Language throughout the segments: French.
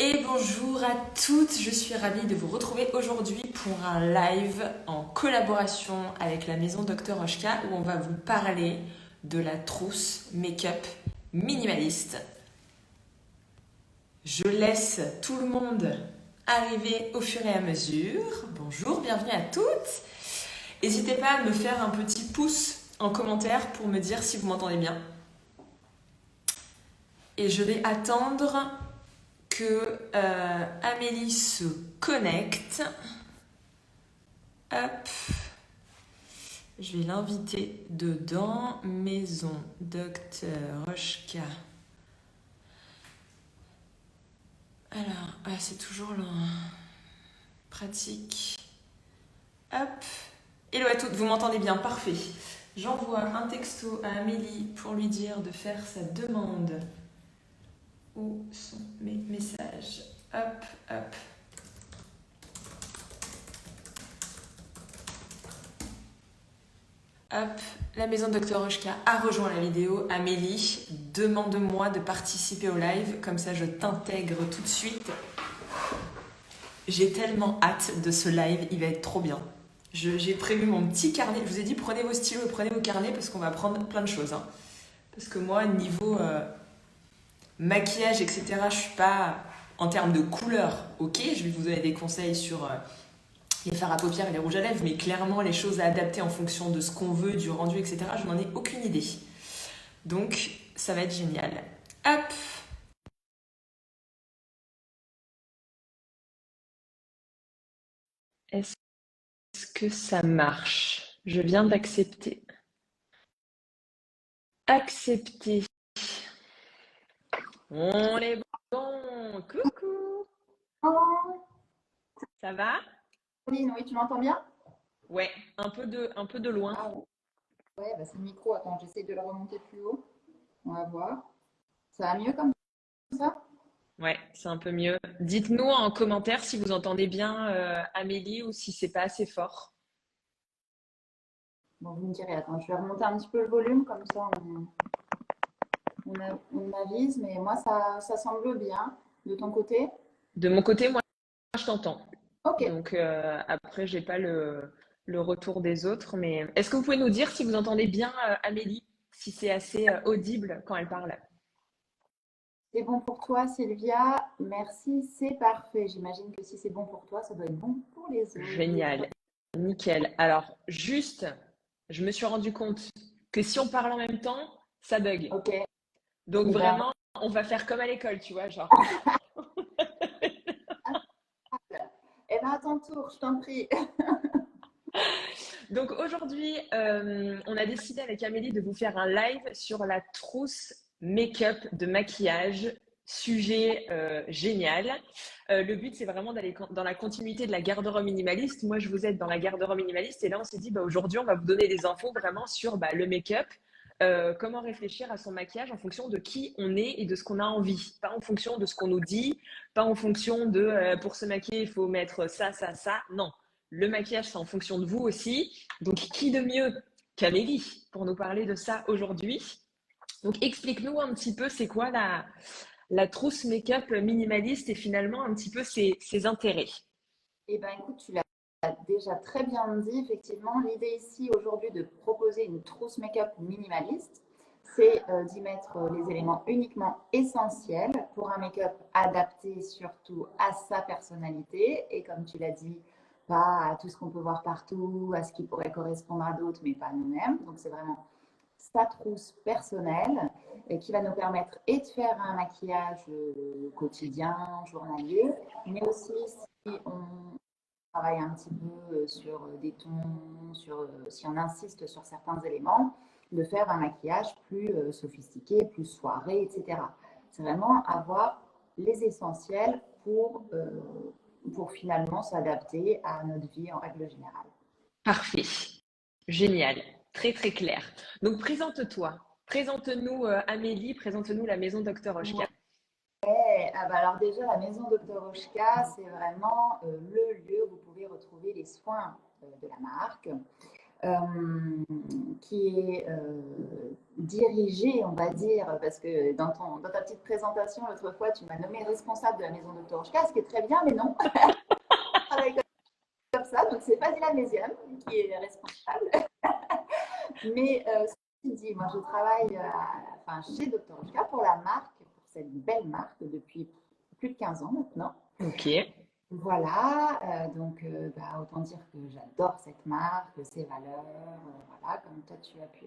Et bonjour à toutes, je suis ravie de vous retrouver aujourd'hui pour un live en collaboration avec la maison Dr Oshka où on va vous parler de la trousse make-up minimaliste. Je laisse tout le monde arriver au fur et à mesure. Bonjour, bienvenue à toutes. N'hésitez pas à me faire un petit pouce en commentaire pour me dire si vous m'entendez bien. Et je vais attendre que Amélie se connecte. Hop, je vais l'inviter dedans. Maison Docteur Rochka. Alors, c'est toujours là. Pratique. Hop. Hello à toutes, vous m'entendez bien? Parfait. J'envoie un texto à Amélie pour lui dire de faire sa demande. Où sont mes messages? Hop, hop. Hop, la maison de Dr Oshka a rejoint la vidéo. Amélie, demande-moi de participer au live, comme ça je t'intègre tout de suite. J'ai tellement hâte de ce live, il va être trop bien. J'ai prévu mon petit carnet, je vous ai dit prenez vos stylos et prenez vos carnets parce qu'on va prendre plein de choses. Hein. Parce que moi, niveau maquillage, etc., je suis pas en termes de couleur, ok, je vais vous donner des conseils sur les fards à paupières et les rouges à lèvres, mais clairement les choses à adapter en fonction de ce qu'on veut, du rendu, etc., je n'en ai aucune idée. Donc, ça va être génial. Hop! Est-ce que ça marche? Je viens d'accepter. Accepter. On est bon! Coucou! Oh, Ça va? Pauline, oui, tu m'entends bien? Ouais, un peu de loin. Ah ouais, bah c'est le micro. Attends, j'essaie de le remonter plus haut. On va voir. Ça va mieux comme ça? Ouais, c'est un peu mieux. Dites-nous en commentaire si vous entendez bien Amélie ou si c'est pas assez fort. Bon, vous me direz. Attends, je vais remonter un petit peu le volume, comme ça on avise. Mais moi, ça semble bien. De ton côté? De mon côté, moi, je t'entends. Ok. Donc après, j'ai pas le retour des autres, mais est-ce que vous pouvez nous dire si vous entendez bien Amélie, si c'est assez audible quand elle parle? C'est bon pour toi, Sylvia. Merci, c'est parfait. J'imagine que si c'est bon pour toi, ça doit être bon pour les autres. Génial, nickel. Alors, juste, je me suis rendu compte que si on parle en même temps, ça bug. Ok. Donc Et ben, vraiment, on va faire comme à l'école, tu vois, genre. eh ben, à ton tour, je t'en prie. Donc aujourd'hui, on a décidé avec Amélie de vous faire un live sur la trousse make-up de maquillage. Sujet génial. Le but, c'est vraiment d'aller dans la continuité de la garde-robe minimaliste. Moi, je vous aide dans la garde-robe minimaliste. Et là, on s'est dit, bah, aujourd'hui, on va vous donner des infos vraiment sur le make-up. Comment réfléchir à son maquillage en fonction de qui on est et de ce qu'on a envie. Pas en fonction de ce qu'on nous dit, pas en fonction de pour se maquiller, il faut mettre ça, ça, ça. Non. Le maquillage, c'est en fonction de vous aussi. Donc, qui de mieux qu'Amélie pour nous parler de ça aujourd'hui? Donc, explique-nous un petit peu, c'est quoi la trousse make-up minimaliste et finalement un petit peu ses intérêts. Eh bien, écoute, tu l'as déjà très bien dit. Effectivement, l'idée ici aujourd'hui de proposer une trousse make-up minimaliste, c'est d'y mettre les éléments uniquement essentiels pour un make-up adapté surtout à sa personnalité et comme tu l'as dit, pas à tout ce qu'on peut voir partout, à ce qui pourrait correspondre à d'autres, mais pas à nous-mêmes. Donc, c'est vraiment sa trousse personnelle qui va nous permettre et de faire un maquillage quotidien, journalier, mais aussi si on travaille un petit peu sur des tons, si on insiste sur certains éléments, de faire un maquillage plus sophistiqué, plus soirée, etc. C'est vraiment avoir les essentiels pour finalement s'adapter à notre vie en règle générale. Parfait. Génial. Très, très clair. Donc, présente-toi. Présente-nous Amélie, présente-nous la maison Dr. Oshka. Ouais, ah bah alors déjà, la maison Dr. Oshka, c'est vraiment le lieu où vous pouvez retrouver les soins de la marque. qui est dirigée, on va dire, parce que dans ta petite présentation l'autre fois, tu m'as nommé responsable de la maison Dr Oshka, ce qui est très bien, mais non, travaille comme ça, donc c'est Fadila Méziane qui est responsable. Mais dit, moi je travaille chez Dr Oshka pour la marque, pour cette belle marque depuis plus de 15 ans maintenant. Ok. Voilà, donc autant dire que j'adore cette marque, ses valeurs, voilà, comme toi tu as pu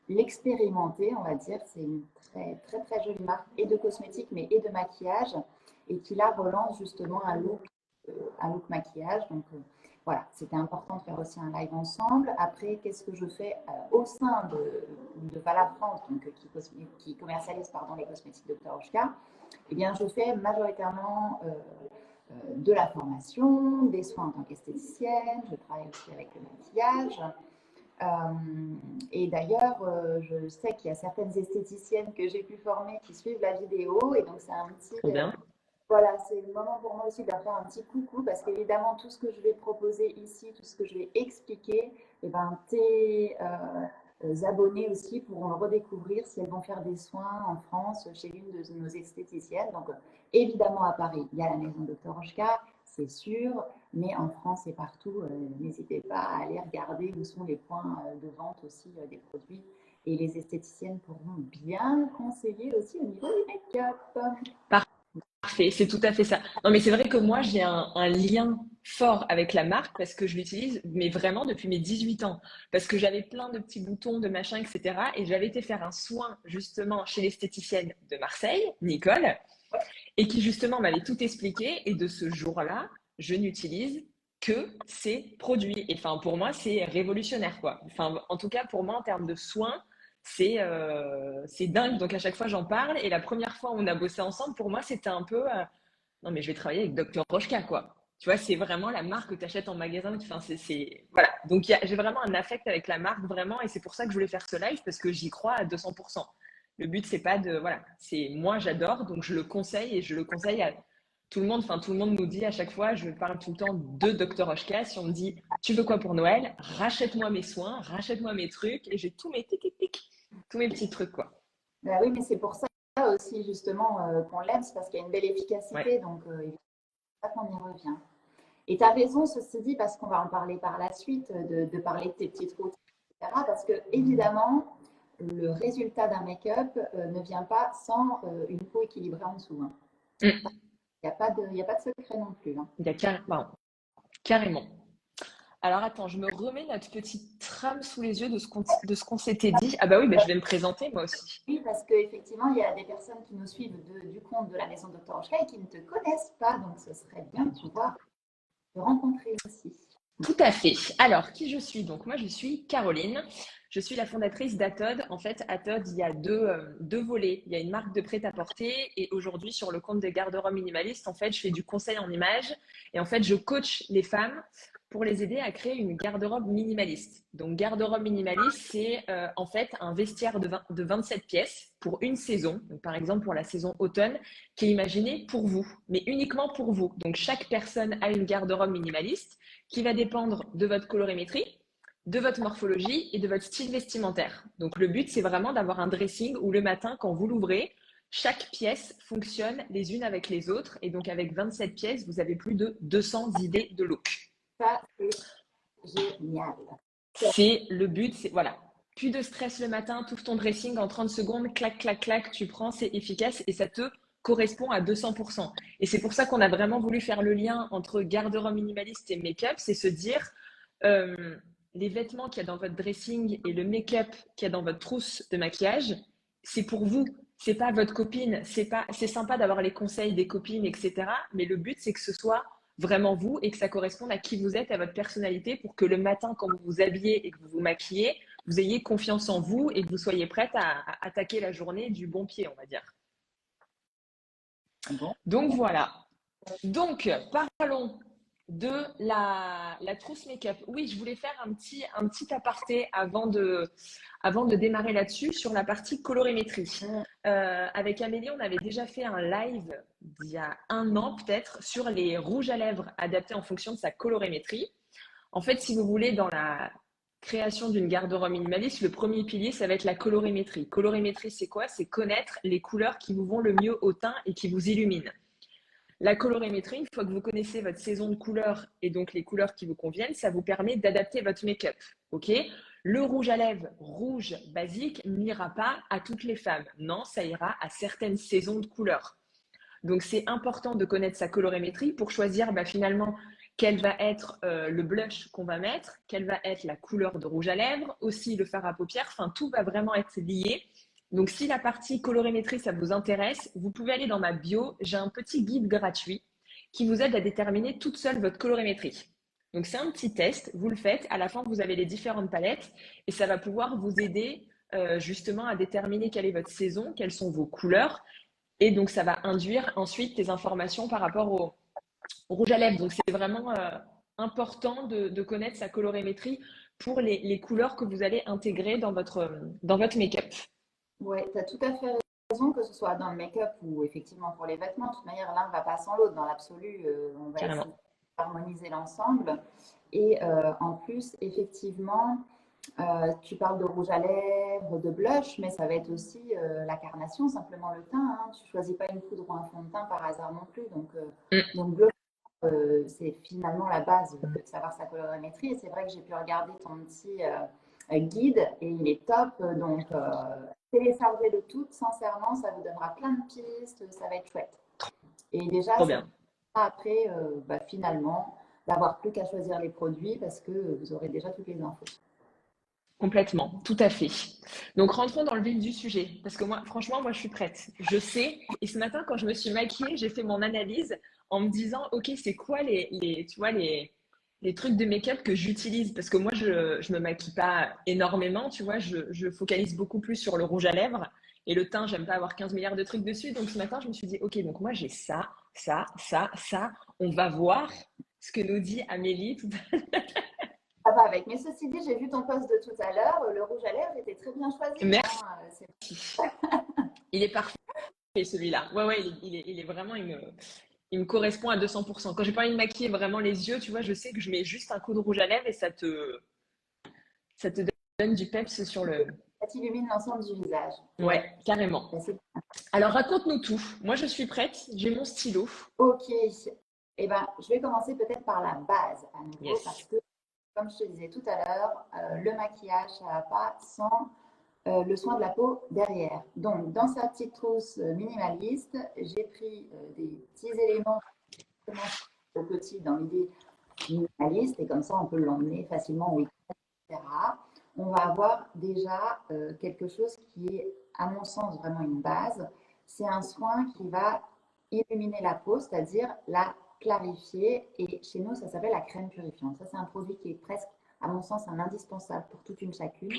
l'expérimenter, on va dire. C'est une très, très, très jolie marque et de cosmétiques, mais et de maquillage, et qui là relance justement un look maquillage. Donc voilà, c'était important de faire aussi un live ensemble. Après, qu'est-ce que je fais au sein de Vala France, donc, qui commercialise les cosmétiques Dr Oshka? Eh bien, je fais majoritairement de la formation, des soins en tant qu'esthéticienne, je travaille aussi avec le maquillage. Et d'ailleurs, je sais qu'il y a certaines esthéticiennes que j'ai pu former qui suivent la vidéo, et donc c'est un petit... Trop bien. Voilà, c'est le moment pour moi aussi de leur faire un petit coucou, parce qu'évidemment, tout ce que je vais proposer ici, tout ce que je vais expliquer, eh ben, tes abonnés aussi pourront le redécouvrir si elles vont faire des soins en France chez l'une de nos esthéticiennes. Donc, évidemment, à Paris, il y a la maison Dr Oshka, c'est sûr, mais en France et partout, n'hésitez pas à aller regarder où sont les points de vente aussi des produits. Et les esthéticiennes pourront bien conseiller aussi au niveau du make-up. Parfait, c'est tout à fait ça. Non, mais c'est vrai que moi, j'ai un lien fort avec la marque parce que je l'utilise, mais vraiment depuis mes 18 ans. Parce que j'avais plein de petits boutons, de machins, etc. Et j'avais été faire un soin justement chez l'esthéticienne de Marseille, Nicole, et qui justement m'avait tout expliqué. Et de ce jour-là, je n'utilise que ces produits. Et enfin, pour moi, c'est révolutionnaire, quoi. Enfin, en tout cas, pour moi, en termes de soins, c'est dingue. Donc, à chaque fois, j'en parle. Et la première fois où on a bossé ensemble, pour moi, c'était un peu non, mais je vais travailler avec Dr. Rochka, quoi. Tu vois, c'est vraiment la marque que tu achètes en magasin. Enfin, voilà. Donc, j'ai vraiment un affect avec la marque, vraiment. Et c'est pour ça que je voulais faire ce live parce que j'y crois à 200%. Le but, c'est pas de. Voilà. C'est moi, j'adore. Donc, je le conseille et je le conseille à tout le monde. Enfin, tout le monde nous dit à chaque fois, je parle tout le temps de Dr. Rochka. Si on me dit, tu veux quoi pour Noël? Rachète-moi mes soins, rachète-moi mes trucs. Et j'ai tous mes tous mes petits trucs, quoi. Ben oui, mais c'est pour ça aussi justement qu'on l'aime, c'est parce qu'il y a une belle efficacité. Ouais. Donc, on y revient. Et tu as raison, ceci dit, parce qu'on va en parler par la suite, de parler de tes petites routines, etc. Parce que, évidemment, le résultat d'un make-up ne vient pas sans une peau équilibrée en dessous. Hein. Mm. Il n'y a pas de secret non plus. Hein. Il y a carrément. Alors attends, je me remets notre petite trame sous les yeux de ce qu'on s'était dit. Ah bah oui, bah je vais me présenter moi aussi. Oui, parce qu'effectivement, il y a des personnes qui nous suivent du compte de la maison Dr Oshka et qui ne te connaissent pas. Donc, ce serait bien de pouvoir te rencontrer aussi. Tout à fait. Alors, qui je suis? Donc moi, je suis Caroline. Je suis la fondatrice d'Atod. En fait, Atod, il y a deux volets. Il y a une marque de prêt-à-porter et aujourd'hui, sur le compte des garde-robes minimalistes, en fait, je fais du conseil en images et en fait, je coach les femmes pour les aider à créer une garde-robe minimaliste. Donc, garde-robe minimaliste, c'est en fait un vestiaire de 27 pièces pour une saison. Donc, par exemple, pour la saison automne, qui est imaginé pour vous, mais uniquement pour vous. Donc, chaque personne a une garde-robe minimaliste qui va dépendre de votre colorimétrie, de votre morphologie et de votre style vestimentaire. Donc, le but, c'est vraiment d'avoir un dressing où le matin, quand vous l'ouvrez, chaque pièce fonctionne les unes avec les autres. Et donc, avec 27 pièces, vous avez plus de 200 idées de look. Ça, c'est génial. C'est le but, c'est voilà. Plus de stress le matin, tout ton dressing en 30 secondes, clac, clac, clac, tu prends, c'est efficace et ça te correspond à 200%. Et c'est pour ça qu'on a vraiment voulu faire le lien entre garde-robe minimaliste et make-up, c'est se dire les vêtements qu'il y a dans votre dressing et le make-up qu'il y a dans votre trousse de maquillage, c'est pour vous. C'est pas votre copine. C'est sympa d'avoir les conseils des copines, etc. Mais le but, c'est que ce soit vraiment vous et que ça corresponde à qui vous êtes, à votre personnalité, pour que le matin, quand vous vous habillez et que vous vous maquillez, vous ayez confiance en vous et que vous soyez prête à attaquer la journée du bon pied, on va dire. Bon. Donc voilà. Donc, parlons de la trousse make-up. Oui, je voulais faire un petit aparté avant de démarrer là-dessus sur la partie colorimétrie. Avec Amélie, on avait déjà fait un live il y a 1 an peut-être sur les rouges à lèvres adaptés en fonction de sa colorimétrie. En fait, si vous voulez, dans la création d'une garde-robe minimaliste, le premier pilier, ça va être la colorimétrie. Colorimétrie, c'est quoi? C'est connaître les couleurs qui vous vont le mieux au teint et qui vous illuminent. La colorimétrie, une fois que vous connaissez votre saison de couleurs et donc les couleurs qui vous conviennent, ça vous permet d'adapter votre make-up. Ok? Le rouge à lèvres rouge basique n'ira pas à toutes les femmes. Non, ça ira à certaines saisons de couleurs. Donc, c'est important de connaître sa colorimétrie pour choisir finalement quel va être le blush qu'on va mettre, quelle va être la couleur de rouge à lèvres, aussi le fard à paupières. Enfin, tout va vraiment être lié. Donc, si la partie colorimétrie, ça vous intéresse, vous pouvez aller dans ma bio. J'ai un petit guide gratuit qui vous aide à déterminer toute seule votre colorimétrie. Donc, c'est un petit test. Vous le faites. À la fin, vous avez les différentes palettes et ça va pouvoir vous aider justement à déterminer quelle est votre saison, quelles sont vos couleurs. Et donc, ça va induire ensuite tes informations par rapport au rouge à lèvres. Donc, c'est vraiment important de connaître sa colorimétrie pour les couleurs que vous allez intégrer dans votre make-up. Oui, tu as tout à fait raison, que ce soit dans le make-up ou effectivement pour les vêtements. De toute manière, l'un ne va pas sans l'autre. Dans l'absolu, on va Carrément. essayer d'harmoniser l'ensemble. Et en plus, effectivement, tu parles de rouge à lèvres, de blush, mais ça va être aussi la carnation, simplement le teint. Hein. Tu ne choisis pas une poudre ou un fond de teint par hasard non plus. Donc blush, c'est finalement la base de savoir sa colorimétrie. Et c'est vrai que j'ai pu regarder ton petit guide et il est top. Donc, téléchargez le tout. Sincèrement, ça vous donnera plein de pistes. Ça va être chouette. Et déjà, Trop ça bien. va après, finalement, d'avoir plus qu'à choisir les produits parce que vous aurez déjà toutes les infos. Complètement, tout à fait. Donc, rentrons dans le vif du sujet. Parce que moi, franchement, moi, je suis prête. Je sais. Et ce matin, quand je me suis maquillée, j'ai fait mon analyse en me disant, OK, c'est quoi tu vois, les trucs de make-up que j'utilise? Parce que moi, je me maquille pas énormément, tu vois. Je focalise beaucoup plus sur le rouge à lèvres. Et le teint, j'aime pas avoir 15 milliards de trucs dessus. Donc, ce matin, je me suis dit, OK, donc moi, j'ai ça, ça, ça, ça. On va voir ce que nous dit Amélie tout à l'heure. Ça va avec. Mais ceci dit, j'ai vu ton post de tout à l'heure. Le rouge à lèvres était très bien choisi. Merci. Hein. Il est parfait. Celui-là. Ouais, ouais, il est vraiment, il me correspond à 200%. Quand j'ai pas envie de maquiller vraiment les yeux, tu vois, je sais que je mets juste un coup de rouge à lèvres et ça te donne du peps sur le. Ça t'illumine l'ensemble du visage. Ouais, carrément. Alors raconte-nous tout. Moi, je suis prête. J'ai mon stylo. Ok. Eh ben, je vais commencer peut-être par la base à nouveau Yes. parce que, comme je te disais tout à l'heure, le maquillage, ça ne va pas sans le soin de la peau derrière. Donc, dans sa petite trousse minimaliste, j'ai pris des petits éléments petits dans l'idée minimaliste et comme ça, on peut l'emmener facilement au week-end, etc. On va avoir déjà quelque chose qui est, à mon sens, vraiment une base. C'est un soin qui va illuminer la peau, c'est-à-dire la clarifier. Et chez nous, ça s'appelle la crème purifiante. Ça, c'est un produit qui est presque, à mon sens, un indispensable pour toute une chacune.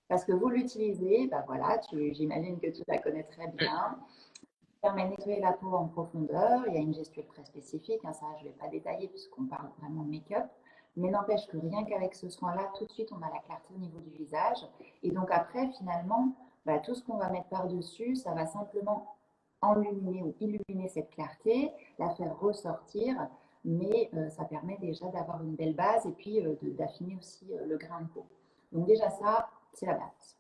Parce que vous l'utilisez, ben voilà, j'imagine que tu la connais très bien. Ça permet de nettoyer la peau en profondeur. Il y a une gestuelle très spécifique, hein, ça je ne vais pas détailler puisqu'on parle vraiment de make-up. Mais n'empêche que rien qu'avec ce soin-là, tout de suite, on a la clarté au niveau du visage. Et donc après, finalement, tout ce qu'on va mettre par-dessus, ça va simplement enluminer ou illuminer cette clarté, la faire ressortir. Mais ça permet déjà d'avoir une belle base et puis d'affiner aussi le grain de peau. Donc déjà ça, c'est la base.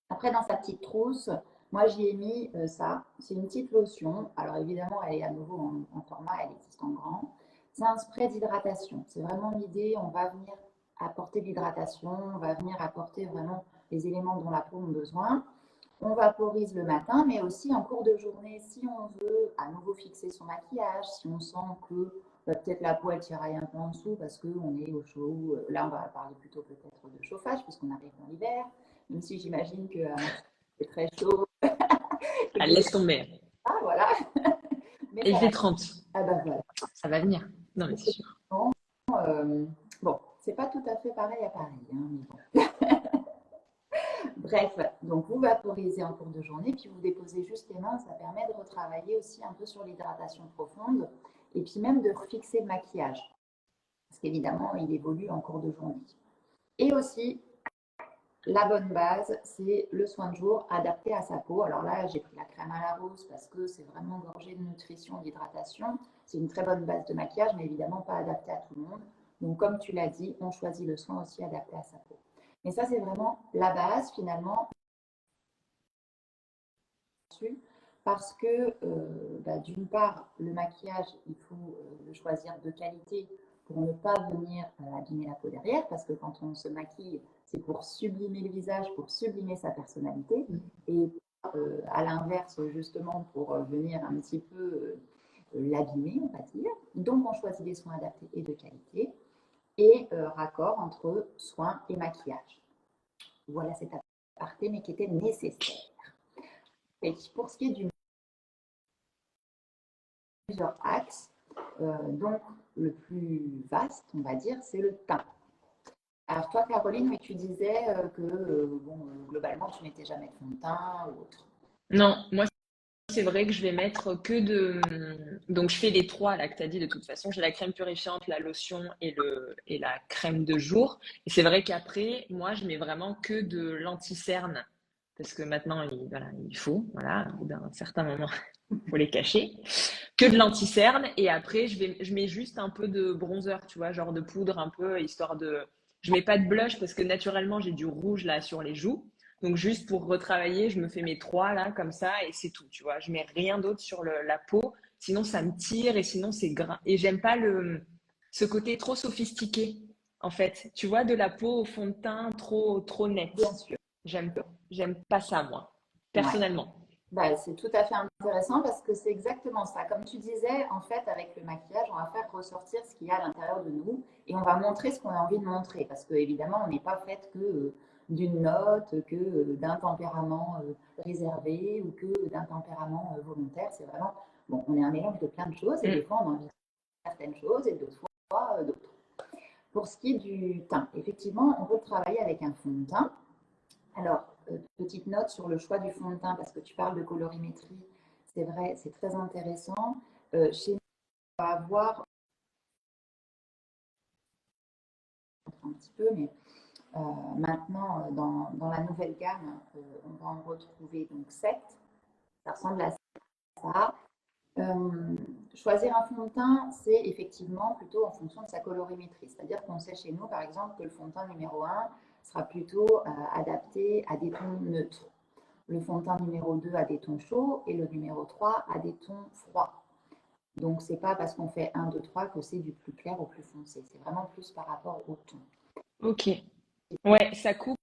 Après, dans sa petite trousse, moi j'y ai mis ça. C'est une petite lotion. Alors évidemment, elle est à nouveau en format, elle existe en grand. C'est un spray d'hydratation. C'est vraiment l'idée, on va venir apporter l'hydratation, on va venir apporter vraiment les éléments dont la peau a besoin. On vaporise le matin, mais aussi en cours de journée, si on veut à nouveau fixer son maquillage, si on sent que peut-être la peau elle tiraille un peu en dessous parce qu'on est au chaud. Là, on va parler plutôt peut-être de chauffage puisqu'on arrive dans l'hiver, même si j'imagine que c'est très chaud. Elle laisse tomber. Ah, voilà. Mais Et il ça fait va. 30. Ah, bah voilà. Ça va venir. Non, mais c'est sûr. Bon, c'est pas tout à fait pareil à Paris, hein, mais bon. Bref, donc vous vaporisez en cours de journée, puis vous déposez juste les mains, ça permet de retravailler aussi un peu sur l'hydratation profonde, et puis même de refixer le maquillage, parce qu'évidemment, il évolue en cours de journée. Et aussi, la bonne base, c'est le soin de jour adapté à sa peau. Alors là, j'ai pris la crème à la rose parce que c'est vraiment gorgé de nutrition, d'hydratation. C'est une très bonne base de maquillage, mais évidemment pas adaptée à tout le monde. Donc, comme tu l'as dit, on choisit le soin aussi adapté à sa peau. Mais ça, c'est vraiment la base finalement parce que d'une part, le maquillage, il faut le choisir de qualité pour ne pas venir abîmer la peau derrière, parce que quand on se maquille, c'est pour sublimer le visage, pour sublimer sa personnalité, et à l'inverse, justement, pour venir un petit peu l'abîmer, on va dire. Donc, on choisit des soins adaptés et de qualité, et raccord entre soins et maquillage. Voilà cet aparté, mais qui était nécessaire. Et pour ce qui est du plusieurs axes. Donc, le plus vaste, on va dire, c'est le teint. Alors, toi, Caroline, mais tu disais que globalement, tu n'étais jamais de fond de teint ou autre. Non, moi, c'est vrai que je vais mettre que de. Donc, je fais les trois là que tu as dit de toute façon. J'ai la crème purifiante, la lotion et la crème de jour. Et c'est vrai qu'après, moi, je mets vraiment que de l'anti-cerne. Parce que maintenant, voilà, il faut, voilà, au bout d'un certain moment, il faut les cacher. Que de l'anti-cerne. Et après, je mets juste un peu de bronzer, tu vois, genre de poudre un peu, histoire de. Je mets pas de blush parce que naturellement, j'ai du rouge là sur les joues. Donc juste pour retravailler, je me fais mes trois là comme ça et c'est tout, tu vois. Je mets rien d'autre sur la peau, sinon ça me tire et sinon c'est gras. Et j'aime pas ce côté trop sophistiqué en fait. Tu vois, de la peau au fond de teint trop Bien nette. sûr. J'aime pas ça moi, Ouais. personnellement. Bah, c'est tout à fait intéressant parce que c'est exactement ça. Comme tu disais, en fait, avec le maquillage, on va faire ressortir ce qu'il y a à l'intérieur de nous et on va montrer ce qu'on a envie de montrer parce que évidemment, on n'est pas fait que d'une note, que d'un tempérament réservé ou que d'un tempérament volontaire. C'est vraiment, bon, on est un mélange de plein de choses et des Mm. fois, on a envie de certaines choses et d'autres fois d'autres. Pour ce qui est du teint, effectivement, on peut travailler avec un fond de teint. Alors, petite note sur le choix du fond de teint, parce que tu parles de colorimétrie, c'est vrai, c'est très intéressant. Chez nous, on va avoir un petit peu, mais maintenant, dans la nouvelle gamme, on va en retrouver donc 7. Ça ressemble à ça. Choisir un fond de teint, c'est effectivement plutôt en fonction de sa colorimétrie. C'est-à-dire qu'on sait chez nous, par exemple, que le fond de teint numéro 1 sera plutôt adapté à des tons neutres. Le fond de teint numéro 2 a des tons chauds et le numéro 3 a des tons froids. Donc, c'est pas parce qu'on fait 1, 2, 3 que c'est du plus clair au plus foncé. C'est vraiment plus par rapport au ton. Ok. Ouais, ça coupe.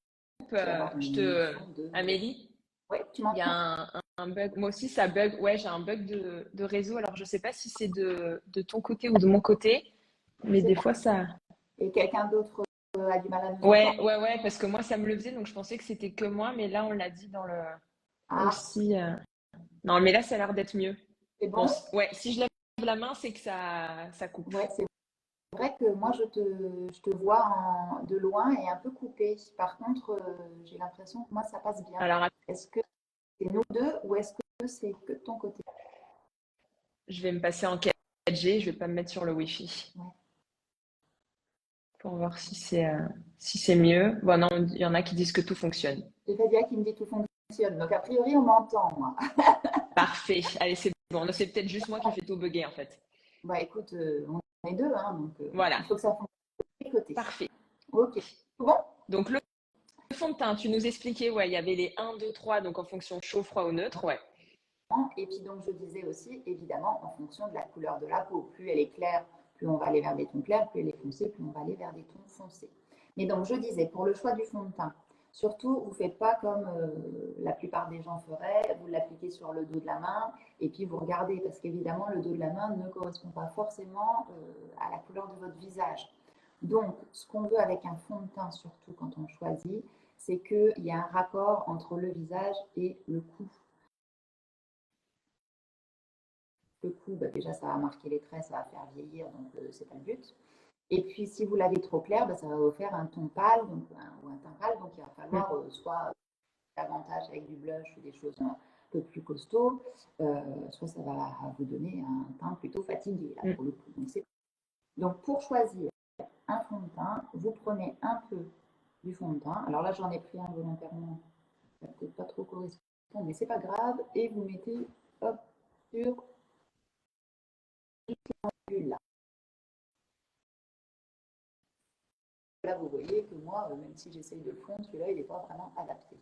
Puis avoir une notion de. Amélie, Oui, tu il y a m'entends? un bug. Moi aussi, ça bug. Ouais, j'ai un bug de réseau. Alors, je sais pas si c'est de ton côté ou de mon côté, Je mais sais des pas. fois, ça. Et quelqu'un d'autre a du mal à nous Ouais, entendre? ouais, ouais, parce que moi, ça me le faisait, donc je pensais que c'était que moi, mais là, on l'a dit dans le Ah, aussi. Non, mais là, ça a l'air d'être mieux. c'est Bon, bon? ouais, si je lève la main, c'est que ça coupe. Ouais, c'est vrai que moi, je te vois de loin et un peu coupé. Par contre, j'ai l'impression que moi, ça passe bien. Alors, Est-ce que c'est nous deux ou est-ce que c'est que de ton côté? je vais me passer en 4G, je vais pas me mettre sur le Wi-Fi Ouais. pour voir si c'est mieux. Bon, non, il y en a qui disent que tout fonctionne. J'ai Fadia qui me dit tout fonctionne. Donc, a priori, on m'entend, moi. Parfait. Allez, c'est bon. C'est peut-être juste moi qui fais tout bugger, en fait. Bah écoute, on est deux, hein, donc Voilà. il faut que ça fonctionne de tous les côtés. Parfait. Ok. Bon. Donc, le fond de teint, tu nous expliquais, ouais, il y avait les 1, 2, 3, donc en fonction chaud, froid ou neutre, ouais. Et puis donc je disais aussi, évidemment, en fonction de la couleur de la peau. Plus elle est claire, plus on va aller vers des tons clairs, plus elle est foncée, plus on va aller vers des tons foncés. Mais donc je disais, pour le choix du fond de teint, surtout, vous ne faites pas comme la plupart des gens feraient, vous l'appliquez sur le dos de la main et puis vous regardez, parce qu'évidemment, le dos de la main ne correspond pas forcément à la couleur de votre visage. Donc, ce qu'on veut avec un fond de teint, surtout quand on choisit, c'est qu'il y a un raccord entre le visage et le cou. Le cou, bah déjà, ça va marquer les traits, ça va faire vieillir, donc c'est pas le but. Et puis, si vous l'avez trop clair, bah, ça va vous faire un ton pâle ou un teint pâle, donc il va Mm. falloir soit davantage avec du blush ou des choses un peu plus costauds, soit ça va vous donner un teint plutôt fatigué, là, Mm. pour le coup. Donc, pour choisir un fond de teint, vous prenez un peu du fond de teint. Alors là, j'en ai pris un volontairement, ça va peut-être pas trop correspondre, mais c'est pas grave. Et vous mettez, hop, sur là. là, vous voyez que moi, même si j'essaye de le fondre, celui-là, il n'est pas vraiment adapté.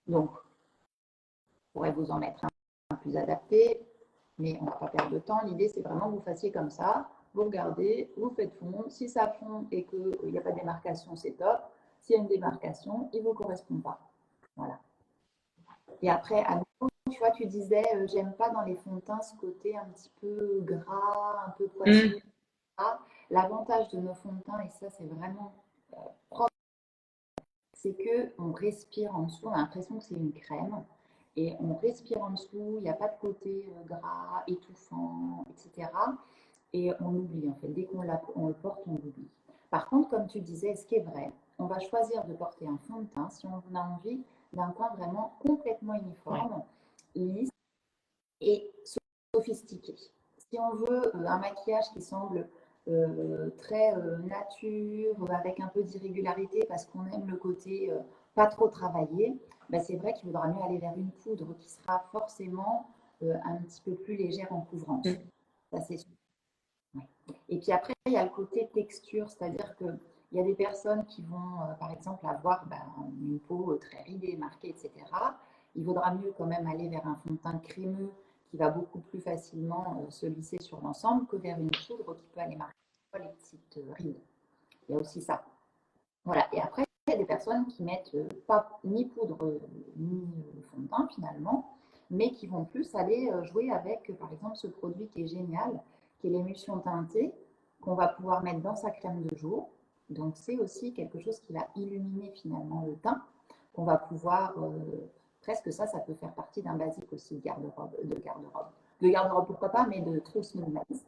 Donc, je pourrais vous en mettre un plus adapté, mais on ne va pas perdre de temps. L'idée, c'est vraiment que vous fassiez comme ça. Vous regardez, vous faites fondre. Si ça fond et qu'il n'y a pas de démarcation, c'est top. S'il y a une démarcation, il ne vous correspond pas. Voilà. Et après, à nouveau, tu vois, tu disais, j'aime pas dans les fonds de teint ce côté un petit peu gras, un peu poisseux. L'avantage de nos fonds de teint, et ça, c'est vraiment propre, c'est qu'on respire en dessous, on a l'impression que c'est une crème. Et on respire en dessous, il n'y a pas de côté gras, étouffant, etc. Et on oublie, en fait. Dès qu'on le porte, on l'oublie. Par contre, comme tu disais, ce qui est vrai, on va choisir de porter un fond de teint si on a envie d'un teint vraiment complètement uniforme, lisse et sophistiqué. Si on veut un maquillage qui semble très nature, avec un peu d'irrégularité parce qu'on aime le côté pas trop travaillé, ben c'est vrai qu'il vaudra mieux aller vers une poudre qui sera forcément un petit peu plus légère en couvrance. Ça, c'est sûr. Ouais. Et puis après, il y a le côté texture, c'est-à-dire qu'il y a des personnes qui vont, par exemple, avoir une peau très ridée, marquée, etc. Il vaudra mieux quand même aller vers un fond de teint crémeux qui va beaucoup plus facilement se lisser sur l'ensemble que vers une poudre qui peut aller marquer les petites rides. Il y a aussi ça. Voilà. Et après, il y a des personnes qui mettent pas ni poudre ni fond de teint finalement, mais qui vont plus aller jouer avec, par exemple, ce produit qui est génial, qui est l'émulsion teintée, qu'on va pouvoir mettre dans sa crème de jour. Donc, c'est aussi quelque chose qui va illuminer finalement le teint, qu'on va pouvoir, presque ça peut faire partie d'un basique aussi de garde-robe. De garde-robe, pourquoi pas, mais de trousse minimaliste.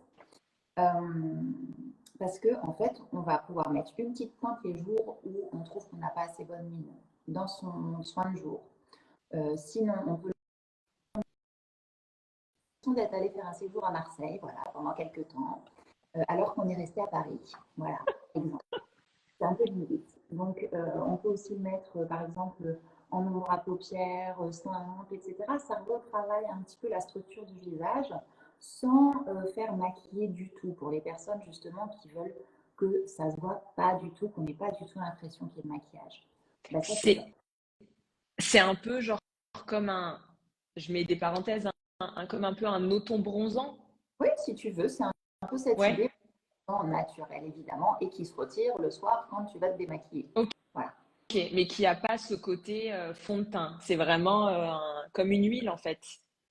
Parce que en fait, on va pouvoir mettre une petite pointe les jours où on trouve qu'on n'a pas assez bonne mine dans son soin de jour. Sinon, on peut d'être allé faire un séjour à Marseille, voilà, pendant quelques temps, alors qu'on est resté à Paris. Voilà, exemple. C'est un peu limite. Donc, on peut aussi le mettre, par exemple, en ombre à paupières, simple, etc. Ça retravaille un petit peu la structure du visage sans faire maquiller du tout pour les personnes justement qui veulent que ça se voit pas du tout, qu'on n'ait pas du tout l'impression qu'il y ait de maquillage. Ben, ça, c'est top. C'est un peu genre comme je mets des parenthèses, comme un peu un auto-bronzant. Oui, si tu veux, c'est un peu cette Ouais. idée naturelle évidemment et qui se retire le soir quand tu vas te démaquiller. Ok. Voilà. Mais qui a pas ce côté fond de teint. C'est vraiment comme une huile en fait.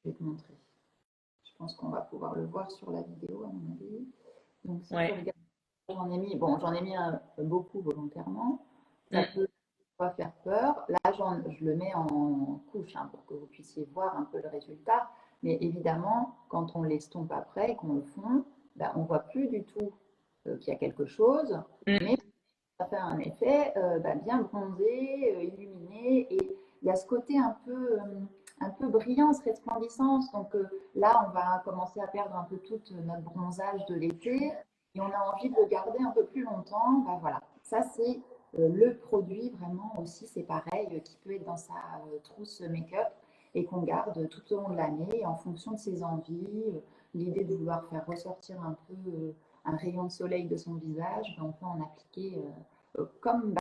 Je vais te montrer. Je pense qu'on va pouvoir le voir sur la vidéo à mon avis. Donc si tu Ouais. regardes, j'en ai mis beaucoup volontairement. Ça Mm. peut pas faire peur. Là, je le mets en couche pour que vous puissiez voir un peu le résultat. Mais évidemment, quand on l'estompe après et qu'on le fond, on ne voit plus du tout qu'il y a quelque chose. Mm. Mais ça fait un effet bien bronzé, illuminé. Et il y a ce côté un peu brillance, resplendissance. Donc là, on va commencer à perdre un peu tout notre bronzage de l'été. Et on a envie de le garder un peu plus longtemps. Voilà. Ça, c'est le produit vraiment aussi, c'est pareil, qui peut être dans sa trousse make-up et qu'on garde tout au long de l'année en fonction de ses envies. L'idée de vouloir faire ressortir un peu un rayon de soleil de son visage, on peut en appliquer comme.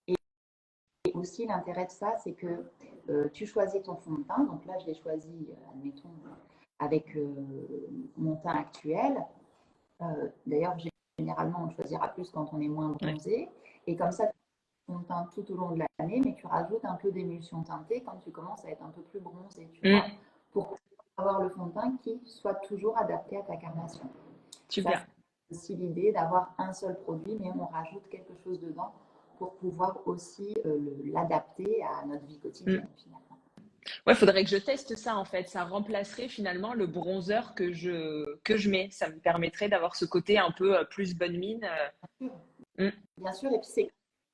Et aussi, l'intérêt de ça, c'est que tu choisis ton fond de teint. Donc là, je l'ai choisi, admettons, avec mon teint actuel. D'ailleurs, généralement, on choisira plus quand on est moins bronzé. Et comme ça, tu ton teint tout au long de l'année, mais tu rajoutes un peu d'émulsion teintée quand tu commences à être un peu plus bronzé, tu vois, pour avoir le fond de teint qui soit toujours adapté à ta carnation. Ça, Super. c'est aussi l'idée d'avoir un seul produit, mais on rajoute quelque chose dedans pour pouvoir aussi l'adapter à notre vie quotidienne, finalement. Ouais, faudrait que je teste ça en fait. Ça remplacerait finalement le bronzer que je mets. Ça me permettrait d'avoir ce côté un peu plus bonne mine. Bien sûr, et puis c'est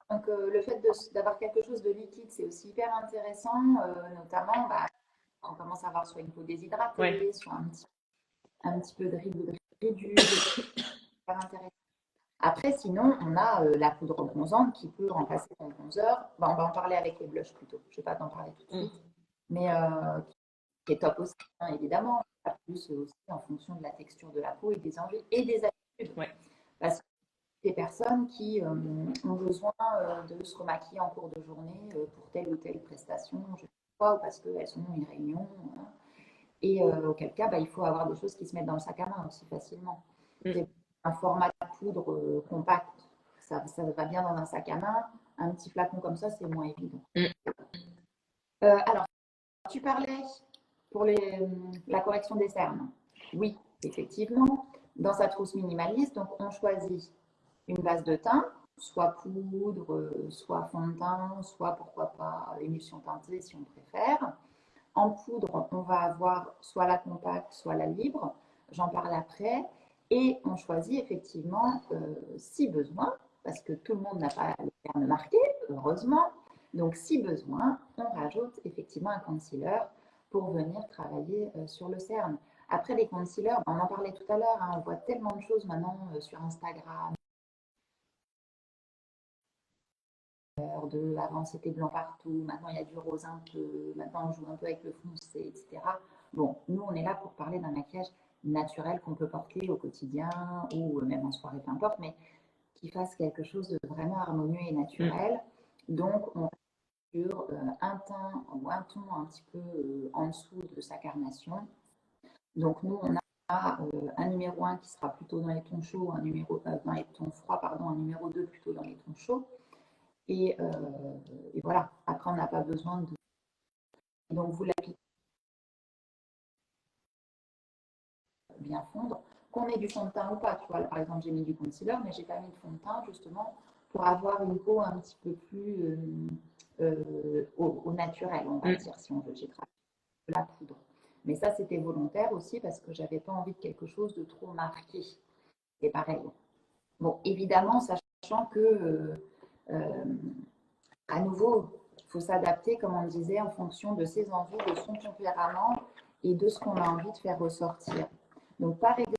donc le fait d'avoir quelque chose de liquide, c'est aussi hyper intéressant, notamment on commence à avoir soit une peau déshydratée, Ouais. soit un petit peu de rides ou de ridules, c'est hyper intéressant. Après, sinon, on a la poudre bronzante qui peut remplacer ton bronzer. On va en parler avec les blushs plutôt. Je ne vais pas t'en parler tout de suite. Mais qui est top aussi, hein, évidemment. Plus aussi en fonction de la texture de la peau et des envies et des habitudes. Ouais. Parce des personnes qui ont besoin de se remaquiller en cours de journée pour telle ou telle prestation, je sais pas, ou parce qu'elles sont une réunion. Et auquel cas, bah, il faut avoir des choses qui se mettent dans le sac à main aussi facilement. Mm. Un format de poudre compact, ça va bien dans un sac à main. Un petit flacon comme ça, c'est moins évident. Mm. Alors, tu parlais pour la correction des cernes. Oui, effectivement, dans sa trousse minimaliste, donc on choisit une base de teint, soit poudre, soit fond de teint, soit pourquoi pas émulsion teintée si on préfère. En poudre, on va avoir soit la compacte, soit la libre. J'en parle après. Et on choisit effectivement, si besoin, parce que tout le monde n'a pas le cerne marqué, heureusement. Donc, si besoin, on rajoute effectivement un concealer pour venir travailler sur le cerne. Après, les concealers, on en parlait tout à l'heure, hein, on voit tellement de choses maintenant sur Instagram. Avant c'était blanc partout, maintenant il y a du rose un peu, maintenant on joue un peu avec le foncé, etc. Bon, nous on est là pour parler d'un maquillage naturel qu'on peut porter au quotidien ou même en soirée, peu importe, mais qui fasse quelque chose de vraiment harmonieux et naturel. Donc on sur un teint ou un ton un petit peu en dessous de sa carnation. Donc nous on a un numéro 1 qui sera plutôt dans les tons chauds, dans les tons froids, pardon, un numéro 2 plutôt dans les tons chauds. Et voilà, après on n'a pas besoin de. Donc vous l'appliquez bien fondre, qu'on ait du fond de teint ou pas. Tu vois, par exemple, j'ai mis du concealer, mais j'ai pas mis de fond de teint justement pour avoir une peau un petit peu plus au naturel, on va dire, si on veut. J'ai travaillé de la poudre. Mais ça, c'était volontaire aussi parce que j'avais pas envie de quelque chose de trop marqué. C'est pareil. Bon, évidemment, sachant que à nouveau, il faut s'adapter, comme on disait, en fonction de ses envies, de son tempérament et de ce qu'on a envie de faire ressortir. Donc, par exemple,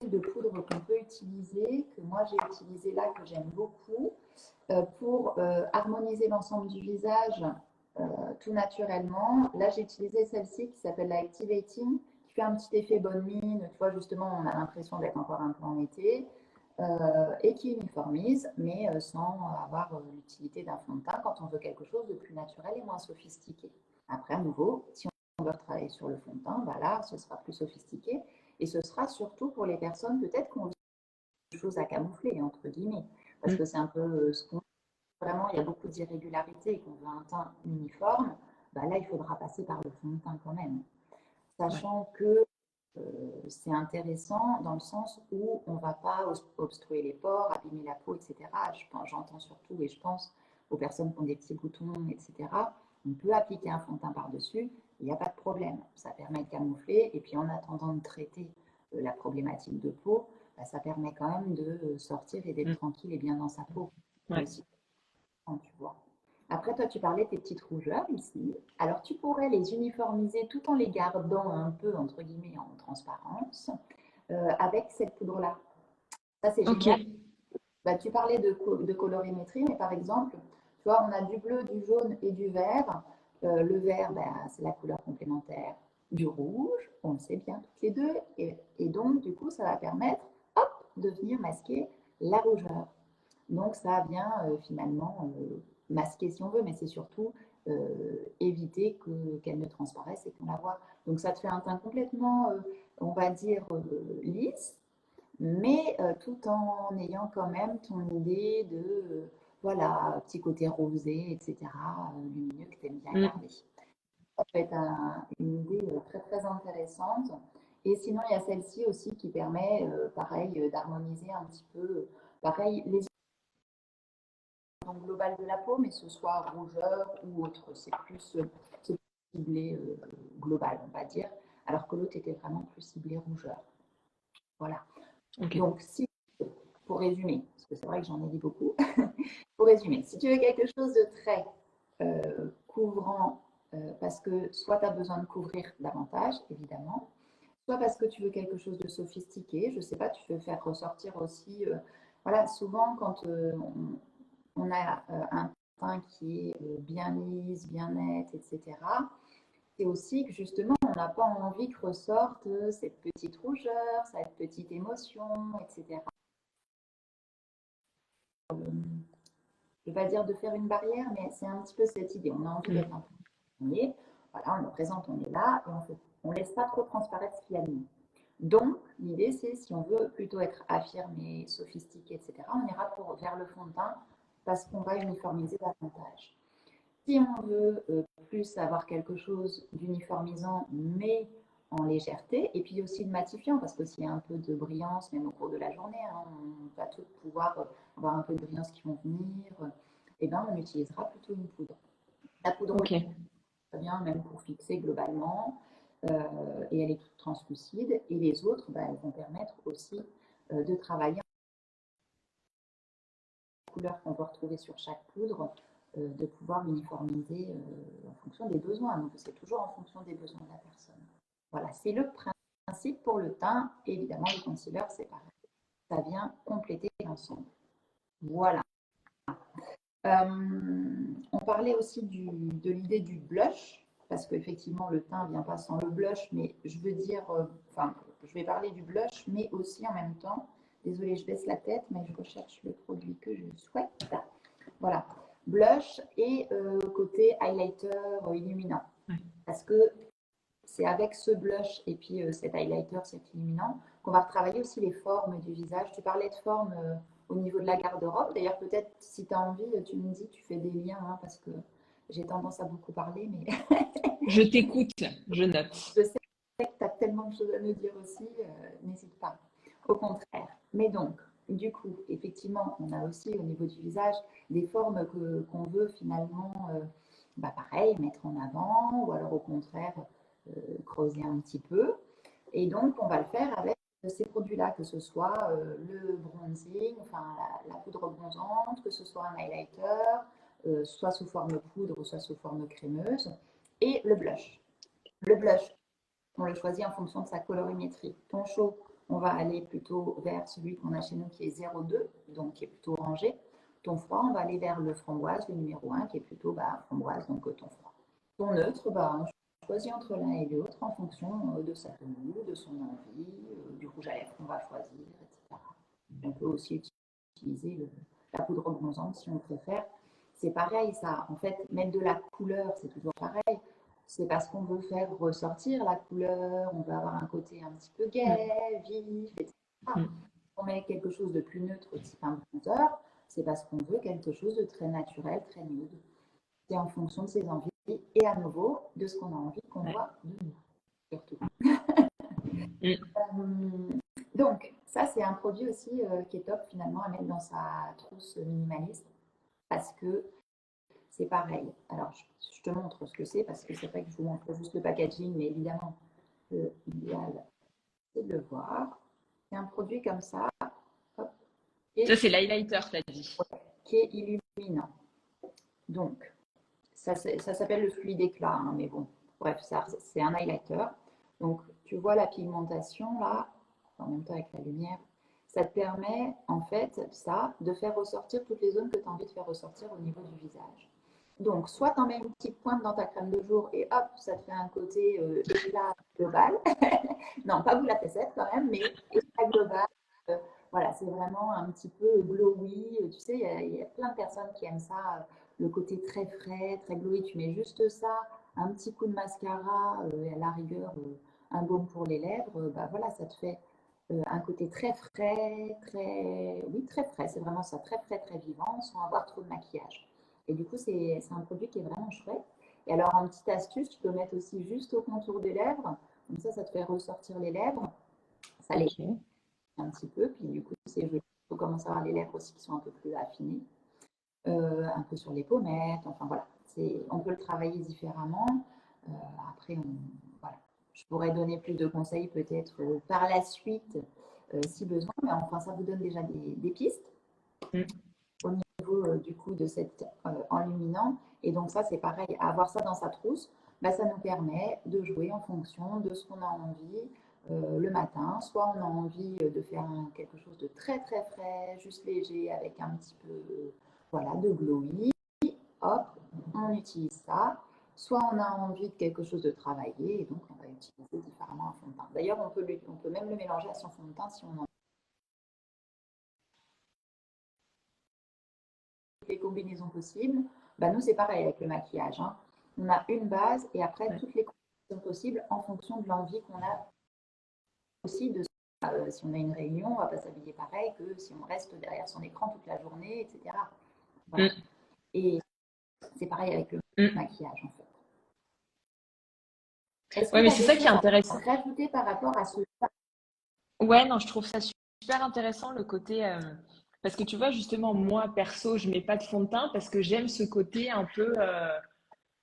de poudre qu'on peut utiliser, que moi j'ai utilisé là, que j'aime beaucoup, pour harmoniser l'ensemble du visage tout naturellement. Là, j'ai utilisé celle-ci qui s'appelle la Activating, qui fait un petit effet bonne mine. Tu vois, justement, on a l'impression d'être encore un peu en été. Et qui uniformise, mais sans avoir l'utilité d'un fond de teint quand on veut quelque chose de plus naturel et moins sophistiqué. Après, à nouveau, si on veut travailler sur le fond de teint, bah là, ce sera plus sophistiqué et ce sera surtout pour les personnes peut-être qui ont des choses à camoufler, entre guillemets, parce que c'est un peu ce qu'on vraiment, il y a beaucoup d'irrégularités et qu'on veut un teint uniforme, bah là, il faudra passer par le fond de teint quand même. Sachant que c'est intéressant dans le sens où on ne va pas obstruer les pores, abîmer la peau, etc. J'entends surtout et je pense aux personnes qui ont des petits boutons, etc. On peut appliquer un fond de teint par-dessus, il n'y a pas de problème. Ça permet de camoufler et puis en attendant de traiter la problématique de peau, bah, ça permet quand même de sortir et d'être tranquille et bien dans sa peau. Ouais. Aussi, tu vois. Après, toi, tu parlais de tes petites rougeurs ici. Alors, tu pourrais les uniformiser tout en les gardant un peu, entre guillemets, en transparence avec cette poudre-là. Ça, c'est génial. Ok. Bah, tu parlais de colorimétrie, mais par exemple, tu vois, on a du bleu, du jaune et du vert. Le vert, bah, c'est la couleur complémentaire du rouge, on le sait bien toutes les deux. Et donc, du coup, ça va permettre, hop, de venir masquer la rougeur. Donc, ça vient finalement masquer si on veut, mais c'est surtout éviter qu'elle ne transparaisse et qu'on la voit. Donc, ça te fait un teint complètement, on va dire, lisse, mais tout en ayant quand même ton idée de, voilà, petit côté rosé, etc., lumineux que tu aimes bien garder. Ça peut être une idée très, très intéressante. Et sinon, il y a celle-ci aussi qui permet, pareil, d'harmoniser un petit peu, pareil, les globale de la peau, mais ce soit rougeur ou autre. C'est plus ciblé global, on va dire, alors que l'autre était vraiment plus ciblé rougeur. Voilà. Okay. Donc, si, pour résumer, parce que c'est vrai que j'en ai dit beaucoup, pour résumer, si tu veux quelque chose de très couvrant, parce que soit tu as besoin de couvrir davantage, évidemment, soit parce que tu veux quelque chose de sophistiqué, je ne sais pas, tu veux faire ressortir aussi, voilà, souvent quand on a un teint qui est bien lisse, bien net, etc., c'est aussi que justement, on n'a pas envie que ressorte cette petite rougeur, cette petite émotion, etc. Je ne vais pas dire de faire une barrière, mais c'est un petit peu cette idée. On a envie d'être un peu premier. Voilà, on est présente, on est là, et on ne laisse pas trop transparaître ce qu'il y a de nous. Donc, l'idée, c'est si on veut plutôt être affirmé, sophistiqué, etc., on ira vers le fond de teint parce qu'on va uniformiser davantage. Si on veut plus avoir quelque chose d'uniformisant, mais en légèreté, et puis aussi de matifiant, parce qu'il y a un peu de brillance, même au cours de la journée, hein, on va tout pouvoir avoir un peu de brillance qui vont venir, et ben, on utilisera plutôt une poudre. La poudre, Ok. très bien, même pour fixer globalement, et elle est toute translucide, et les autres, bah, elles vont permettre aussi de travailler la couleur qu'on peut retrouver sur chaque poudre, de pouvoir uniformiser en fonction des besoins. Donc, c'est toujours en fonction des besoins de la personne. Voilà, c'est le principe pour le teint. Évidemment, le concealer, c'est pareil. Ça vient compléter l'ensemble. Voilà. On parlait aussi de l'idée du blush, parce qu'effectivement, le teint ne vient pas sans le blush, mais je veux dire, je vais parler du blush, mais aussi en même temps, désolée, je baisse la tête, mais je recherche le produit que je souhaite. Voilà, blush et côté highlighter illuminant. Parce que c'est avec ce blush et puis cet highlighter, cet illuminant, qu'on va retravailler aussi les formes du visage. Tu parlais de formes au niveau de la garde-robe. D'ailleurs, peut-être si tu as envie, tu me dis, tu fais des liens, hein, parce que j'ai tendance à beaucoup parler, mais Je t'écoute, je note. je sais que tu as tellement de choses à nous dire aussi, n'hésite pas. Au contraire. Mais donc, du coup, effectivement, on a aussi au niveau du visage des formes qu'on veut finalement, pareil, mettre en avant, ou alors au contraire, creuser un petit peu. Et donc, on va le faire avec ces produits-là, que ce soit le bronzing, enfin la poudre bronzante, que ce soit un highlighter, soit sous forme poudre, soit sous forme crémeuse, et le blush. Le blush, on le choisit en fonction de sa colorimétrie. Ton chaud, on va aller plutôt vers celui qu'on a chez nous qui est 0,2, donc qui est plutôt orangé. Ton froid, on va aller vers le framboise, le numéro 1, qui est plutôt framboise, donc ton froid. Ton neutre, on choisit entre l'un et l'autre en fonction de sa tenue, de son envie, du rouge à lèvres qu'on va choisir, etc. On peut aussi utiliser la poudre bronzante si on préfère. C'est pareil, ça. En fait, mettre de la couleur, c'est toujours pareil. C'est parce qu'on veut faire ressortir la couleur, on veut avoir un côté un petit peu gai, vif, etc. On met quelque chose de plus neutre, type un bronzer, c'est parce qu'on veut quelque chose de très naturel, très nude. C'est en fonction de ses envies et à nouveau de ce qu'on a envie qu'on voit de nous, surtout. Donc, ça, c'est un produit aussi qui est top finalement à mettre dans sa trousse minimaliste parce que c'est pareil. Alors, je te montre ce que c'est parce que c'est vrai que je vous montre juste le packaging, mais évidemment, l'idéal, c'est de le voir. C'est un produit comme ça, hop, Ça, c'est l'highlighter, tu as dit. qui est illuminant. Donc, ça s'appelle le fluide éclat, hein, mais bon, bref, c'est un highlighter. Donc, tu vois la pigmentation là, en même temps avec la lumière, ça te permet en fait, ça, de faire ressortir toutes les zones que tu as envie de faire ressortir au niveau du visage. Donc, soit tu en mets une petite pointe dans ta crème de jour et hop, ça te fait un côté éclat global. Non, pas boule à facettes quand même, mais éclat global. Voilà, c'est vraiment un petit peu glowy. Tu sais, il y a plein de personnes qui aiment ça, le côté très frais, très glowy. Tu mets juste ça, un petit coup de mascara et à la rigueur, un baume pour les lèvres. Voilà, ça te fait un côté très frais, oui, très frais. C'est vraiment ça, très frais, très vivant, sans avoir trop de maquillage. Et du coup, c'est un produit qui est vraiment chouette. Et alors, en petite astuce, tu peux mettre aussi juste au contour des lèvres. Comme ça te fait ressortir les lèvres. Ça les un petit peu. Puis du coup, c'est joli. Il faut commencer à avoir les lèvres aussi qui sont un peu plus affinées. Un peu sur les pommettes. Enfin, voilà. On peut le travailler différemment. Après, voilà. Je pourrais donner plus de conseils peut-être par la suite si besoin. Mais enfin, ça vous donne déjà des pistes. Au niveau du coup de cet enluminant. Et donc ça, c'est pareil, avoir ça dans sa trousse, ça nous permet de jouer en fonction de ce qu'on a envie le matin. Soit on a envie de faire quelque chose de très très frais, juste léger, avec un petit peu voilà, de glowy. Hop, on utilise ça. soit on a envie de quelque chose de travaillé, et donc on va utiliser différemment un fond de teint. D'ailleurs, on peut même le mélanger à son fond de teint si on en a les combinaisons possibles. Bah, nous, c'est pareil avec le maquillage, hein. On a une base et après Ouais. toutes les combinaisons possibles en fonction de l'envie qu'on a aussi de si on a une réunion, on ne va pas s'habiller pareil que si on reste derrière son écran toute la journée, etc. Voilà. Mm, Et c'est pareil avec le mm. maquillage, en fait. Est-ce que Ouais, tu mais as c'est des ça qui est choses à intéressant. rajouter par rapport à ce... Ouais, non, je trouve ça super intéressant le côté parce que tu vois justement moi perso, je mets pas de fond de teint parce que j'aime ce côté un peu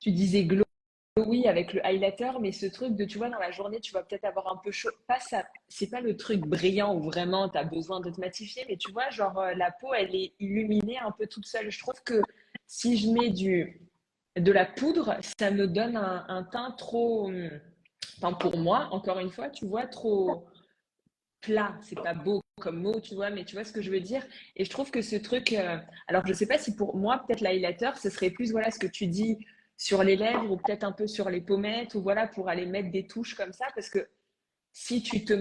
tu disais glowy avec le highlighter, mais ce truc de tu vois dans la journée, tu vas peut-être avoir un peu chaud. Pas ça, c'est pas le truc brillant où vraiment tu as besoin de te matifier, mais tu vois genre la peau elle est illuminée un peu toute seule. Je trouve que si je mets du de la poudre, ça me donne un teint trop enfin pour moi, encore une fois, tu vois, trop plat, c'est pas beau comme mot, tu vois, mais tu vois ce que je veux dire. Et je trouve que ce truc, alors je sais pas si pour moi, peut-être l'highlighter, ce serait plus, voilà, ce que tu dis sur les lèvres ou peut-être un peu sur les pommettes ou voilà, pour aller mettre des touches comme ça, parce que si tu te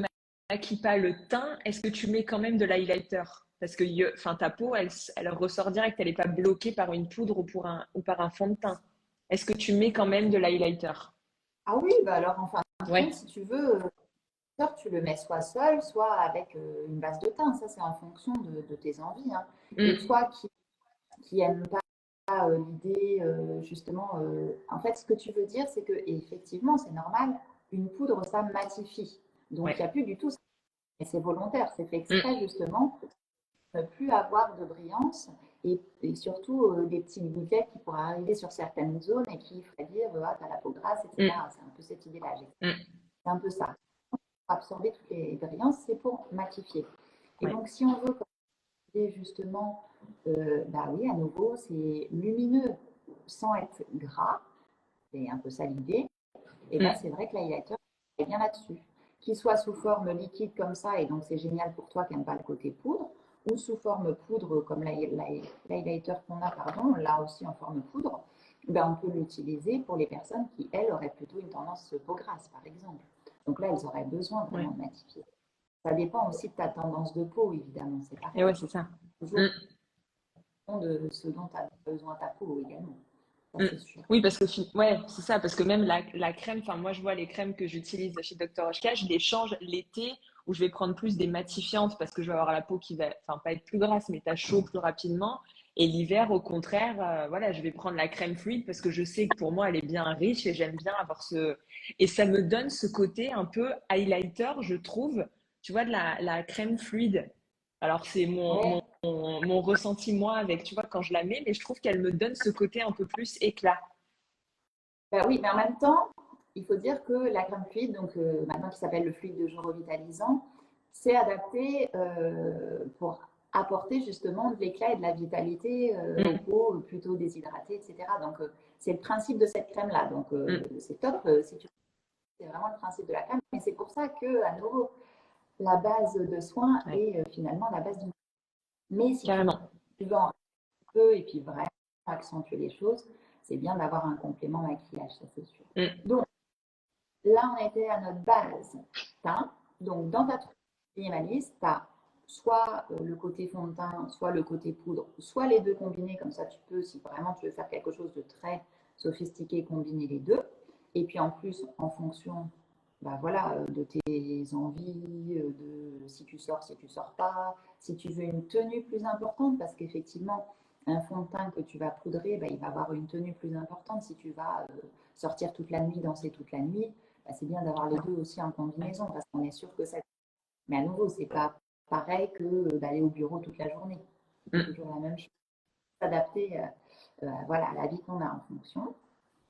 maquilles pas le teint, est-ce que tu mets quand même de l'highlighter? Parce que enfin, ta peau, elle ressort direct, elle n'est pas bloquée par une poudre ou par un fond de teint. Est-ce que tu mets quand même de l'highlighter? Ah oui, bah alors en fin de compte, Ouais. si tu veux, tu le mets soit seul, soit avec une base de teint. Ça, c'est en fonction de tes envies, hein. Et Mm. toi qui n'aimes pas l'idée, justement, en fait, ce que tu veux dire, c'est que effectivement, c'est normal, une poudre, ça matifie. Donc, il n'y a Ouais. plus du tout, et c'est volontaire, c'est fait exprès, Mm. justement, pour ne plus avoir de brillance et surtout des petites gouttelettes qui pourraient arriver sur certaines zones et qui feraient dire, ah, t'as la peau grasse, Mm. etc. C'est un peu cette idée-là. Mm. C'est un peu ça. Absorber toutes les brillances, c'est pour matifier. Et Ouais. donc, si on veut justement, bah oui, à nouveau, c'est lumineux sans être gras, c'est un peu ça l'idée, et ben Mm. c'est vrai que l'highlighter est bien là-dessus. Qu'il soit sous forme liquide comme ça, et donc c'est génial pour toi qui n'aime pas le côté poudre, ou sous forme poudre comme l'highlighter qu'on a, pardon, là aussi en forme poudre, ben on peut l'utiliser pour les personnes qui, elles, auraient plutôt une tendance peau grasse, par exemple. Donc là, elles auraient besoin Ouais. vraiment de matifier. Ça dépend aussi de ta tendance de peau, évidemment, c'est Et pareil. ouais, c'est ça. Toujours Mm. de ce dont a besoin ta peau également. Ça, Mm. c'est sûr. Oui, parce que ouais, c'est ça, parce que même la crème, enfin moi je vois les crèmes que j'utilise chez Dr. Oshka, je les change l'été où je vais prendre plus des matifiantes parce que je vais avoir la peau qui va, enfin pas être plus grasse, mais t'as chaud plus rapidement. Et l'hiver, au contraire, voilà, je vais prendre la crème fluide parce que je sais que pour moi elle est bien riche et j'aime bien avoir ce, et ça me donne ce côté un peu highlighter, je trouve, tu vois, de la crème fluide. Alors c'est Ouais. mon ressenti moi avec, tu vois, quand je la mets, mais je trouve qu'elle me donne ce côté un peu plus éclat. Ben oui, mais en même temps, il faut dire que la crème fluide, donc maintenant qui s'appelle le fluide de jour revitalisant, c'est adapté pour apporter justement de l'éclat et de la vitalité aux Mm, peaux plutôt déshydratées, etc. Donc c'est le principe de cette crème-là. Donc mm, c'est top si tu c'est vraiment le principe de la crème. Et c'est pour ça que, à nouveau, la base de soins ouais, est finalement la base du. Mais si tu carrément. veux en peu et puis vraiment accentuer les choses, c'est bien d'avoir un complément maquillage, ça c'est sûr. Mm, Donc là, on était à notre base teint. Donc dans ta trousse minimaliste, tu as soit le côté fond de teint, soit le côté poudre, soit les deux combinés, comme ça tu peux, si vraiment tu veux faire quelque chose de très sophistiqué, combiner les deux. Et puis en plus, en fonction bah voilà, de tes envies, de si tu sors pas, si tu veux une tenue plus importante, parce qu'effectivement, un fond de teint que tu vas poudrer, bah, il va avoir une tenue plus importante. Si tu vas sortir toute la nuit, danser toute la nuit, bah, c'est bien d'avoir les deux aussi en ouais, combinaison, parce qu'on est sûr que ça. Mais à nouveau, c'est pas pareil que d'aller au bureau toute la journée. C'est mm, toujours la même chose. S'adapter voilà, à la vie qu'on a en fonction.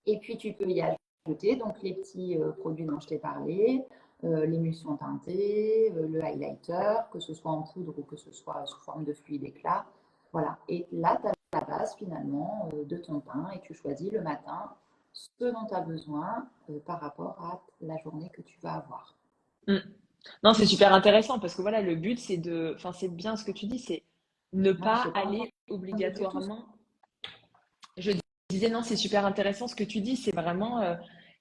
Et puis, tu peux y ajouter donc, les petits produits dont je t'ai parlé, l'émulsion teintée, le highlighter, que ce soit en poudre ou que ce soit sous forme de fluide éclat. Voilà. Et là, tu as la base finalement de ton teint et tu choisis le matin ce dont tu as besoin par rapport à la journée que tu vas avoir. mm. Non, c'est super intéressant parce que voilà, le but c'est de, enfin c'est bien ce que tu dis, c'est ne Ouais, je pas n'ai pas encore aller répondu du tout. obligatoirement. Je disais, non, c'est super intéressant ce que tu dis. C'est vraiment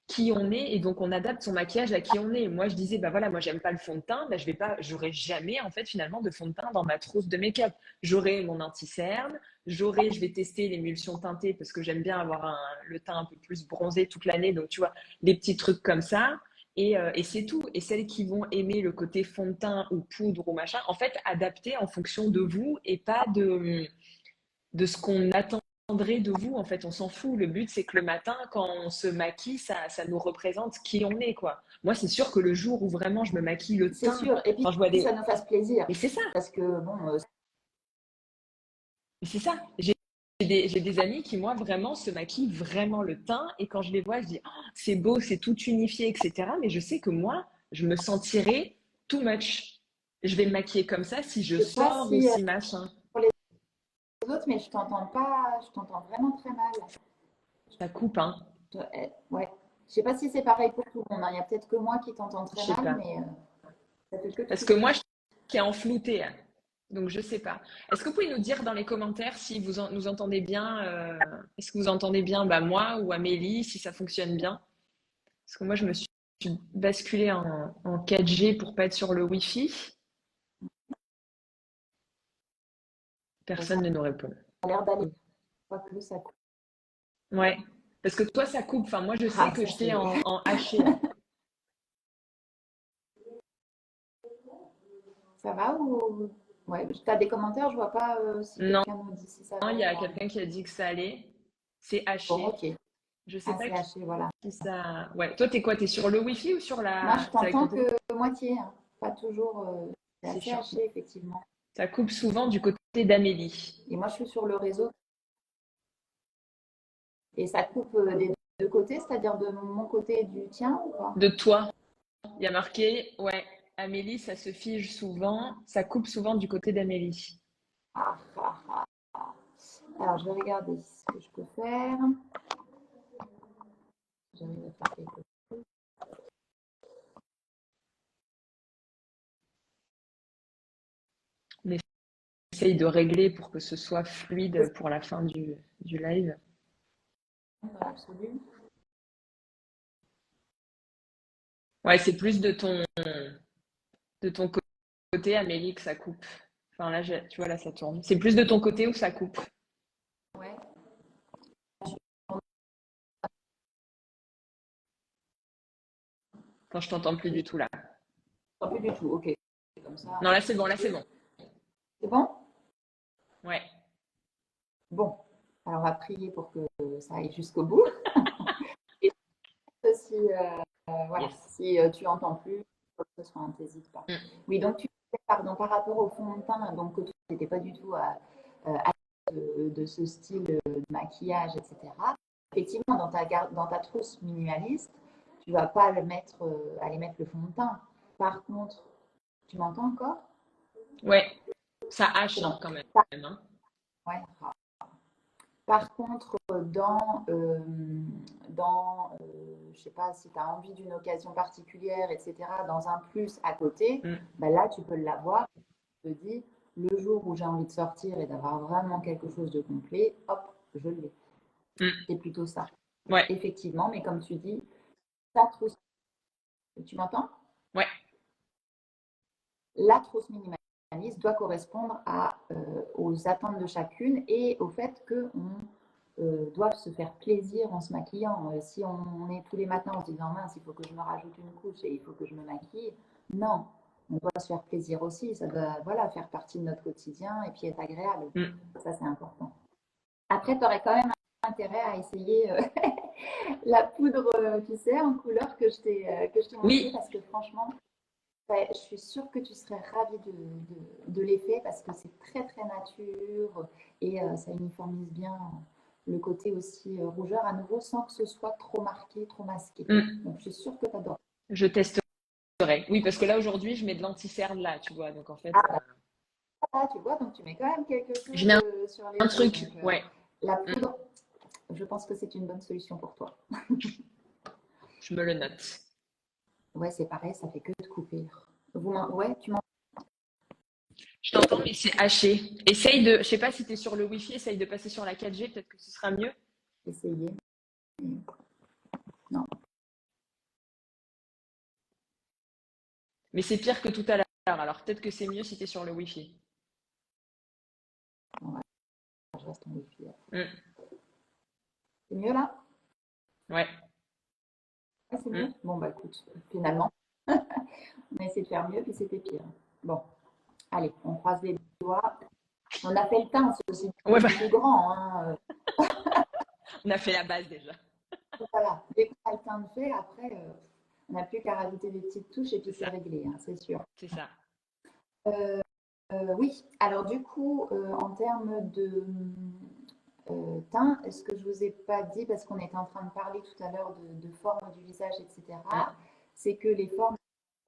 qui on est et donc on adapte son maquillage à qui on est. Moi, je disais, bah voilà, moi, j'aime pas le fond de teint. Bah, je vais pas, j'aurai jamais, en fait, finalement, de fond de teint dans ma trousse de make-up. J'aurai mon anti-cerne, je vais tester l'émulsion teintée parce que j'aime bien avoir le teint un peu plus bronzé toute l'année. Donc, tu vois, des petits trucs comme ça. Et c'est tout. Et celles qui vont aimer le côté fond de teint ou poudre ou machin, en fait, adapter en fonction de vous et pas de ce qu'on attendrait de vous. En fait, on s'en fout. Le but, c'est que le matin, quand on se maquille, ça nous représente qui on est, quoi. Moi, c'est sûr que le jour où vraiment je me maquille le C'est teint, sûr. Et puis, enfin, je vois que ça des. nous fasse plaisir. Mais c'est ça, Parce que, bon, mais c'est ça. J'ai des amis qui, moi, vraiment se maquillent vraiment le teint. Et quand je les vois, je dis, oh, c'est beau, c'est tout unifié, etc. Mais je sais que moi, je me sentirais too much. Je vais me maquiller comme ça si je je sais pas sors si aussi machin. pour les autres, mais je t'entends pas, je t'entends vraiment très mal. Ça coupe, hein. Ouais. Je sais pas si c'est pareil pour tout le monde, hein. Il y a peut-être que moi qui t'entends Je très sais mal, pas. mais ça fait que Parce couper. que moi, je suis en flouté, hein. Donc je sais pas. Est-ce que vous pouvez nous dire dans les commentaires si nous entendez bien, est-ce que vous entendez bien bah, moi ou Amélie, si ça fonctionne bien? Parce que moi, je me suis basculée en 4G pour pas être sur le Wi-Fi. Bon, ça Personne ne nous répond. a l'air d'aller. Je crois que ça coupe. Ouais. Parce que toi, ça coupe. Enfin, moi, je sais Ah, que ça je t'ai c'est. en haché là. Ça va ou. Ouais, tu as des commentaires, je vois pas si Non, quelqu'un nous dit si ça va il ou y a pas. quelqu'un qui a dit que ça allait. C'est Bon, haché. ok. Je sais Ah, pas c'est haché, voilà. qui ça. Ouais. Toi, t'es quoi? T'es sur le Wi-Fi ou sur Moi, je la. C'est avec ton t'entends téléphone? que moitié, hein. Pas toujours. C'est C'est assez chiant. haché, effectivement. Ça coupe souvent du côté d'Amélie. Et moi, je suis sur le réseau et ça coupe des deux côtés, c'est-à-dire de mon côté et du tien ou pas? De toi, il y a marqué, ouais, Amélie, ça se fige souvent, ça coupe souvent du côté d'Amélie. Ah, ah, ah, ah. Alors, je vais regarder ce que je peux faire. J'arrive à faire quelque chose. On essaye de régler pour que ce soit fluide pour la fin du live. Dans l'absolu. Ouais, c'est plus de ton côté, Amélie, que ça coupe. Enfin, là, tu vois, là, ça tourne. C'est plus de ton côté où ça coupe. Ouais. Quand je t'entends plus du tout, là. Pas plus du tout, ok. Comme ça. Non, là, c'est bon, là, c'est bon. C'est bon? Ouais. Bon. Alors, on va prier pour que ça aille jusqu'au bout. Et si, voilà, Yes. si tu entends plus, quoi que ce soit, n'hésite pas. Mm. Oui, donc tu pardon, par rapport au fond de teint, donc tu n'étais pas du tout à de ce style de maquillage, etc. Effectivement, dans ta trousse minimaliste, tu ne vas pas aller mettre le fond de teint. Par contre, tu m'entends encore? Ouais, ça C'est hache bon. hein, quand même. Hein. Ouais. Par contre, je ne sais pas si tu as envie d'une occasion particulière, etc., dans un plus à côté, Mm. bah là, tu peux l'avoir. Je te dis, le jour où j'ai envie de sortir et d'avoir vraiment quelque chose de complet, hop, je l'ai. Mm. C'est plutôt ça. Ouais, Effectivement, mais comme tu dis, ta trousse, tu m'entends? ouais. La trousse minimaliste doit correspondre aux attentes de chacune et au fait qu'on doit se faire plaisir en se maquillant. Si on est tous les matins en se disant mince, il faut que je me rajoute une couche et il faut que je me maquille, non, on doit se faire plaisir aussi. Ça doit voilà, faire partie de notre quotidien et puis être agréable. Mm. Ça, c'est important. Après, tu aurais quand même intérêt à essayer la poudre, tu sais, en couleur que je t'ai montré Oui, parce que franchement, ouais, je suis sûre que tu serais ravie de l'effet parce que c'est très très nature et ça uniformise bien le côté aussi rougeur à nouveau sans que ce soit trop marqué, trop masqué. mm. Donc je suis sûre que tu adores. Je testerai. Oui, parce que là, aujourd'hui, je mets de l'anti-cerne là, tu vois. Donc, en fait, Ah bah, tu vois, donc tu mets quand même quelque je chose mets sur les un yeux. truc. Donc Ouais, la mm. poudre, je pense que c'est une bonne solution pour toi. Je me le note. Ouais, c'est pareil, ça fait que de couper. Ouais, tu m'en. Je t'entends, mais c'est haché. Essaye de, je sais pas si tu es sur le Wi-Fi, essaye de passer sur la 4G, peut-être que ce sera mieux. essayer. Non. Mais c'est pire que tout à l'heure. Alors peut-être que c'est mieux si tu es sur le Wi-Fi. Ouais, je reste en Wi-Fi. Mm. C'est mieux là? Ouais. Ouais, c'est mieux? Mm. Bon, bah écoute, finalement, on a essayé de faire mieux, puis c'était pire. Bon, allez, on croise les doigts. On a fait le teint, c'est aussi Ouais, bah, plus grand. Hein. on a fait la base déjà. Voilà, dès qu'on a le teint de fait, après, on n'a plus qu'à rajouter des petites touches et C'est puis c'est ça. réglé, hein, c'est sûr. C'est ça. Oui, alors du coup, en termes de teint, ce que je ne vous ai pas dit, parce qu'on était en train de parler tout à l'heure de forme du visage, Mm. etc., c'est que les formes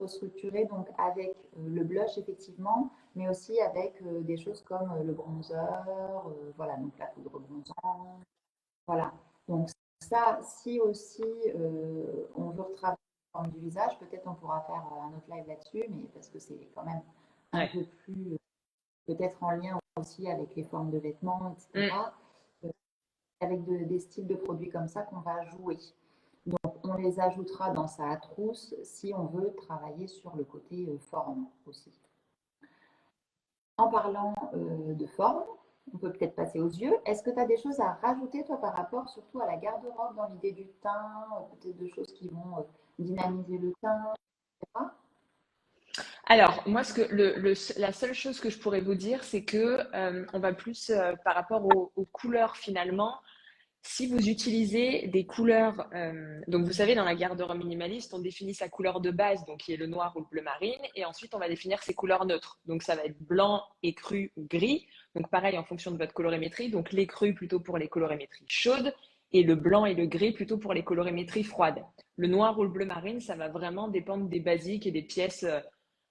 sont structurées donc avec le blush, effectivement, mais aussi avec des choses comme le bronzer, voilà, donc la poudre bronzante, voilà. Donc ça, si aussi on veut retravailler la forme du visage, peut-être on pourra faire un autre live là-dessus, mais parce que c'est quand même un Ouais. peu plus peut-être en lien aussi avec les formes de vêtements, Mm. etc. Euh, avec des styles de produits comme ça qu'on va jouer. Donc, on les ajoutera dans sa trousse si on veut travailler sur le côté forme aussi. En parlant de forme, on peut peut-être passer aux yeux. Est-ce que tu as des choses à rajouter, toi, par rapport surtout à la garde-robe dans l'idée du teint, peut-être de choses qui vont dynamiser le teint, etc. Alors, moi, la seule chose que je pourrais vous dire, c'est que on va plus par rapport aux couleurs finalement. Si vous utilisez des couleurs, donc vous savez, dans la garde-robe minimaliste, on définit sa couleur de base, donc qui est le noir ou le bleu marine, et ensuite on va définir ses couleurs neutres. Donc ça va être blanc, écru ou gris. Donc pareil en fonction de votre colorimétrie. Donc l'écru plutôt pour les colorimétries chaudes, et le blanc et le gris plutôt pour les colorimétries froides. Le noir ou le bleu marine, ça va vraiment dépendre des basiques et des pièces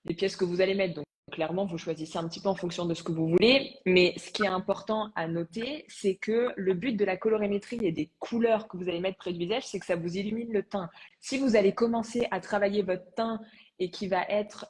que vous allez mettre. Donc clairement, vous choisissez un petit peu en fonction de ce que vous voulez. Mais ce qui est important à noter, c'est que le but de la colorimétrie et des couleurs que vous allez mettre près du visage, c'est que ça vous illumine le teint. Si vous allez commencer à travailler votre teint et qui va être,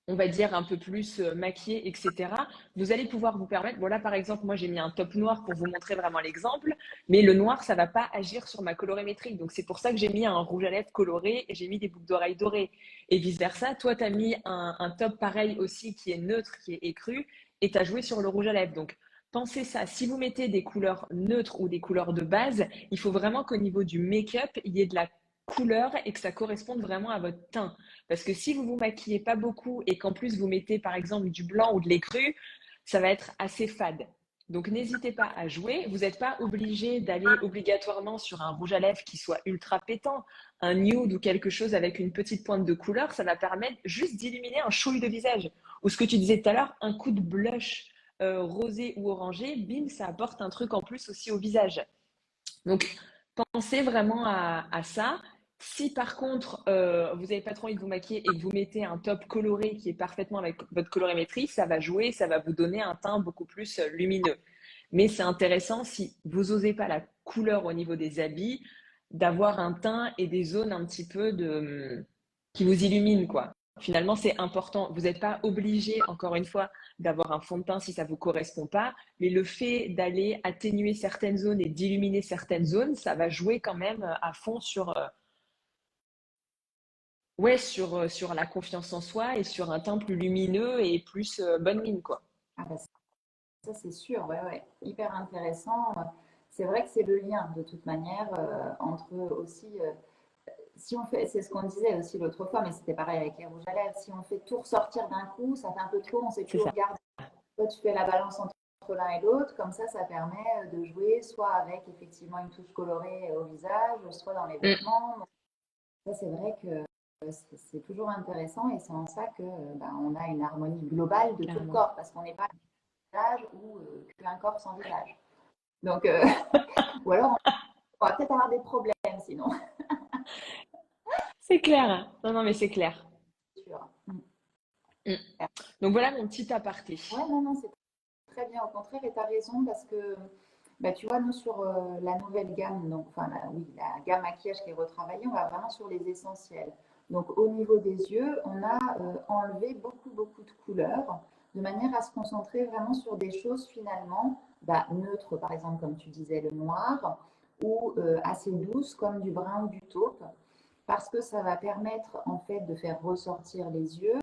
on va dire, un peu plus maquillé, etc., vous allez pouvoir vous permettre, bon là par exemple, moi j'ai mis un top noir pour vous montrer vraiment l'exemple, mais le noir, ça ne va pas agir sur ma colorimétrie. Donc c'est pour ça que j'ai mis un rouge à lèvres coloré et j'ai mis des boucles d'oreilles dorées. Et vice-versa, toi tu as mis un top pareil aussi qui est neutre, qui est écru, et tu as joué sur le rouge à lèvres. Donc pensez ça, si vous mettez des couleurs neutres ou des couleurs de base, il faut vraiment qu'au niveau du make-up, il y ait de la couleur et que ça corresponde vraiment à votre teint. Parce que si vous vous maquillez pas beaucoup et qu'en plus vous mettez par exemple du blanc ou de l'écru, ça va être assez fade. Donc n'hésitez pas à jouer. Vous n'êtes pas obligé d'aller obligatoirement sur un rouge à lèvres qui soit ultra pétant, un nude ou quelque chose avec une petite pointe de couleur. Ça va permettre juste d'illuminer un chouille de visage. Ou ce que tu disais tout à l'heure, un coup de blush rosé ou orangé, bim, ça apporte un truc en plus aussi au visage. Donc, pensez vraiment à ça. Si par contre, vous n'avez pas trop envie de vous maquiller et que vous mettez un top coloré qui est parfaitement avec votre colorimétrie, ça va jouer, ça va vous donner un teint beaucoup plus lumineux. Mais c'est intéressant, si vous n'osez pas la couleur au niveau des habits, d'avoir un teint et des zones un petit peu qui vous illuminent, quoi. Finalement, c'est important. Vous n'êtes pas obligé, encore une fois, d'avoir un fond de teint si ça ne vous correspond pas. Mais le fait d'aller atténuer certaines zones et d'illuminer certaines zones, ça va jouer quand même à fond ouais, sur la confiance en soi et sur un teint plus lumineux et plus bonne mine, quoi. Ah bah, ça, c'est sûr, ouais, ouais. Hyper intéressant. C'est vrai que c'est le lien, de toute manière, entre aussi si on fait, c'est ce qu'on disait aussi l'autre fois, mais c'était pareil avec les rouges à lèvres, si on fait tout ressortir d'un coup, ça fait un peu trop, on ne sait C'est plus où ça. regarder. Toi, tu fais la balance entre l'un et l'autre, comme ça permet de jouer soit avec effectivement une touche colorée au visage, soit dans les Mm, vêtements. Donc, ça, c'est vrai que c'est toujours intéressant et c'est en ça que on a une harmonie globale de tout le carrément. corps, parce qu'on n'est pas un visage ou qu'un corps sans visage. Donc, ou alors on va peut-être avoir des problèmes sinon. C'est clair. Non, non, mais c'est clair. C'est sûr. Mm. Donc voilà mon petit aparté. Ouais, non, non, c'est très bien, au contraire, et tu as raison parce que bah, tu vois, nous sur la nouvelle gamme, donc, enfin oui, la gamme maquillage qui est retravaillée, on va vraiment sur les essentiels. Donc au niveau des yeux, on a enlevé beaucoup, beaucoup de couleurs de manière à se concentrer vraiment sur des choses finalement neutre, par exemple, comme tu disais, le noir, ou assez douce, comme du brun ou du taupe, parce que ça va permettre en fait de faire ressortir les yeux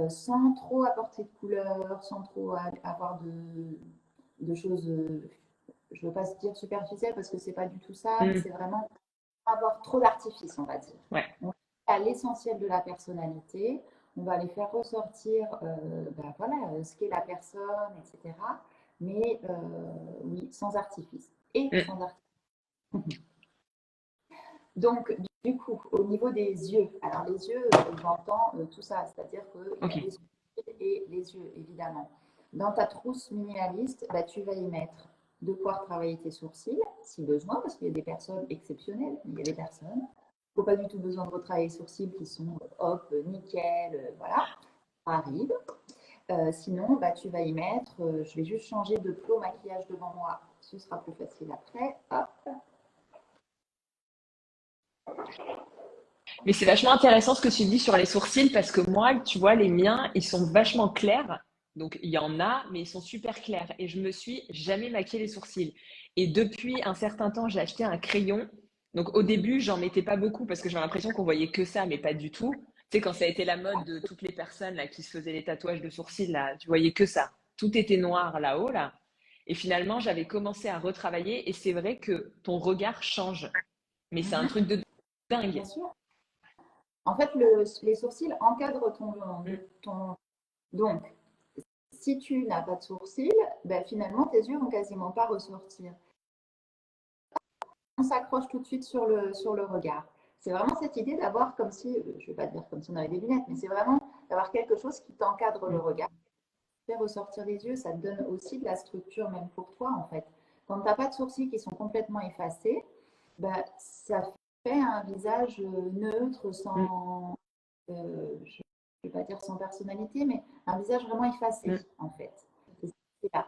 sans trop apporter de couleur, sans trop avoir de choses, je ne veux pas se dire superficielles parce que c'est pas du tout ça, mais Mm. c'est vraiment pas avoir trop d'artifice, on va dire. Ouais. On va à l'essentiel de la personnalité, on va les faire ressortir voilà, ce qu'est la personne, etc. Mais oui, sans artifice. Et Mm. sans artifice. Donc, du coup, au niveau des yeux, alors les yeux, j'entends tout ça, c'est-à-dire qu'il y a Ok. les sourcils et les yeux, évidemment. Dans ta trousse minimaliste, tu vas y mettre de quoi travailler tes sourcils, si besoin, parce qu'il y a des personnes exceptionnelles, mais il y a des personnes. Il ne faut pas du tout besoin de retravailler les sourcils qui sont hop, nickel, voilà, ça arrive. Sinon, tu vas y mettre, je vais juste changer de pot maquillage devant moi, ce sera plus facile après. Hop. Mais c'est vachement intéressant ce que tu dis sur les sourcils parce que moi, tu vois, les miens, ils sont vachement clairs. Donc, il y en a, mais ils sont super clairs. Et je me suis jamais maquillé les sourcils. Et depuis un certain temps, j'ai acheté un crayon. Donc, au début, j'en mettais pas beaucoup parce que j'avais l'impression qu'on voyait que ça, mais pas du tout. Tu sais, quand ça a été la mode de toutes les personnes là, qui se faisaient les tatouages de sourcils, là, tu voyais que ça. Tout était noir là-haut, là. Et finalement, j'avais commencé à retravailler et c'est vrai que ton regard change. Mais c'est un Mhm, truc de dingue. bien sûr. En fait, les sourcils encadrent Mm. ton. Donc, si tu n'as pas de sourcils, finalement, tes yeux vont quasiment pas ressortir. On s'accroche tout de suite sur le regard. C'est vraiment cette idée d'avoir comme si, je ne vais pas dire comme si on avait des lunettes, mais c'est vraiment d'avoir quelque chose qui t'encadre le Mm. regard. Faire ressortir les yeux, ça te donne aussi de la structure même pour toi, en fait. Quand tu n'as pas de sourcils qui sont complètement effacés, ça fait un visage neutre, Mm. sans, je ne vais pas dire sans personnalité, mais un visage vraiment effacé, Mm. en fait.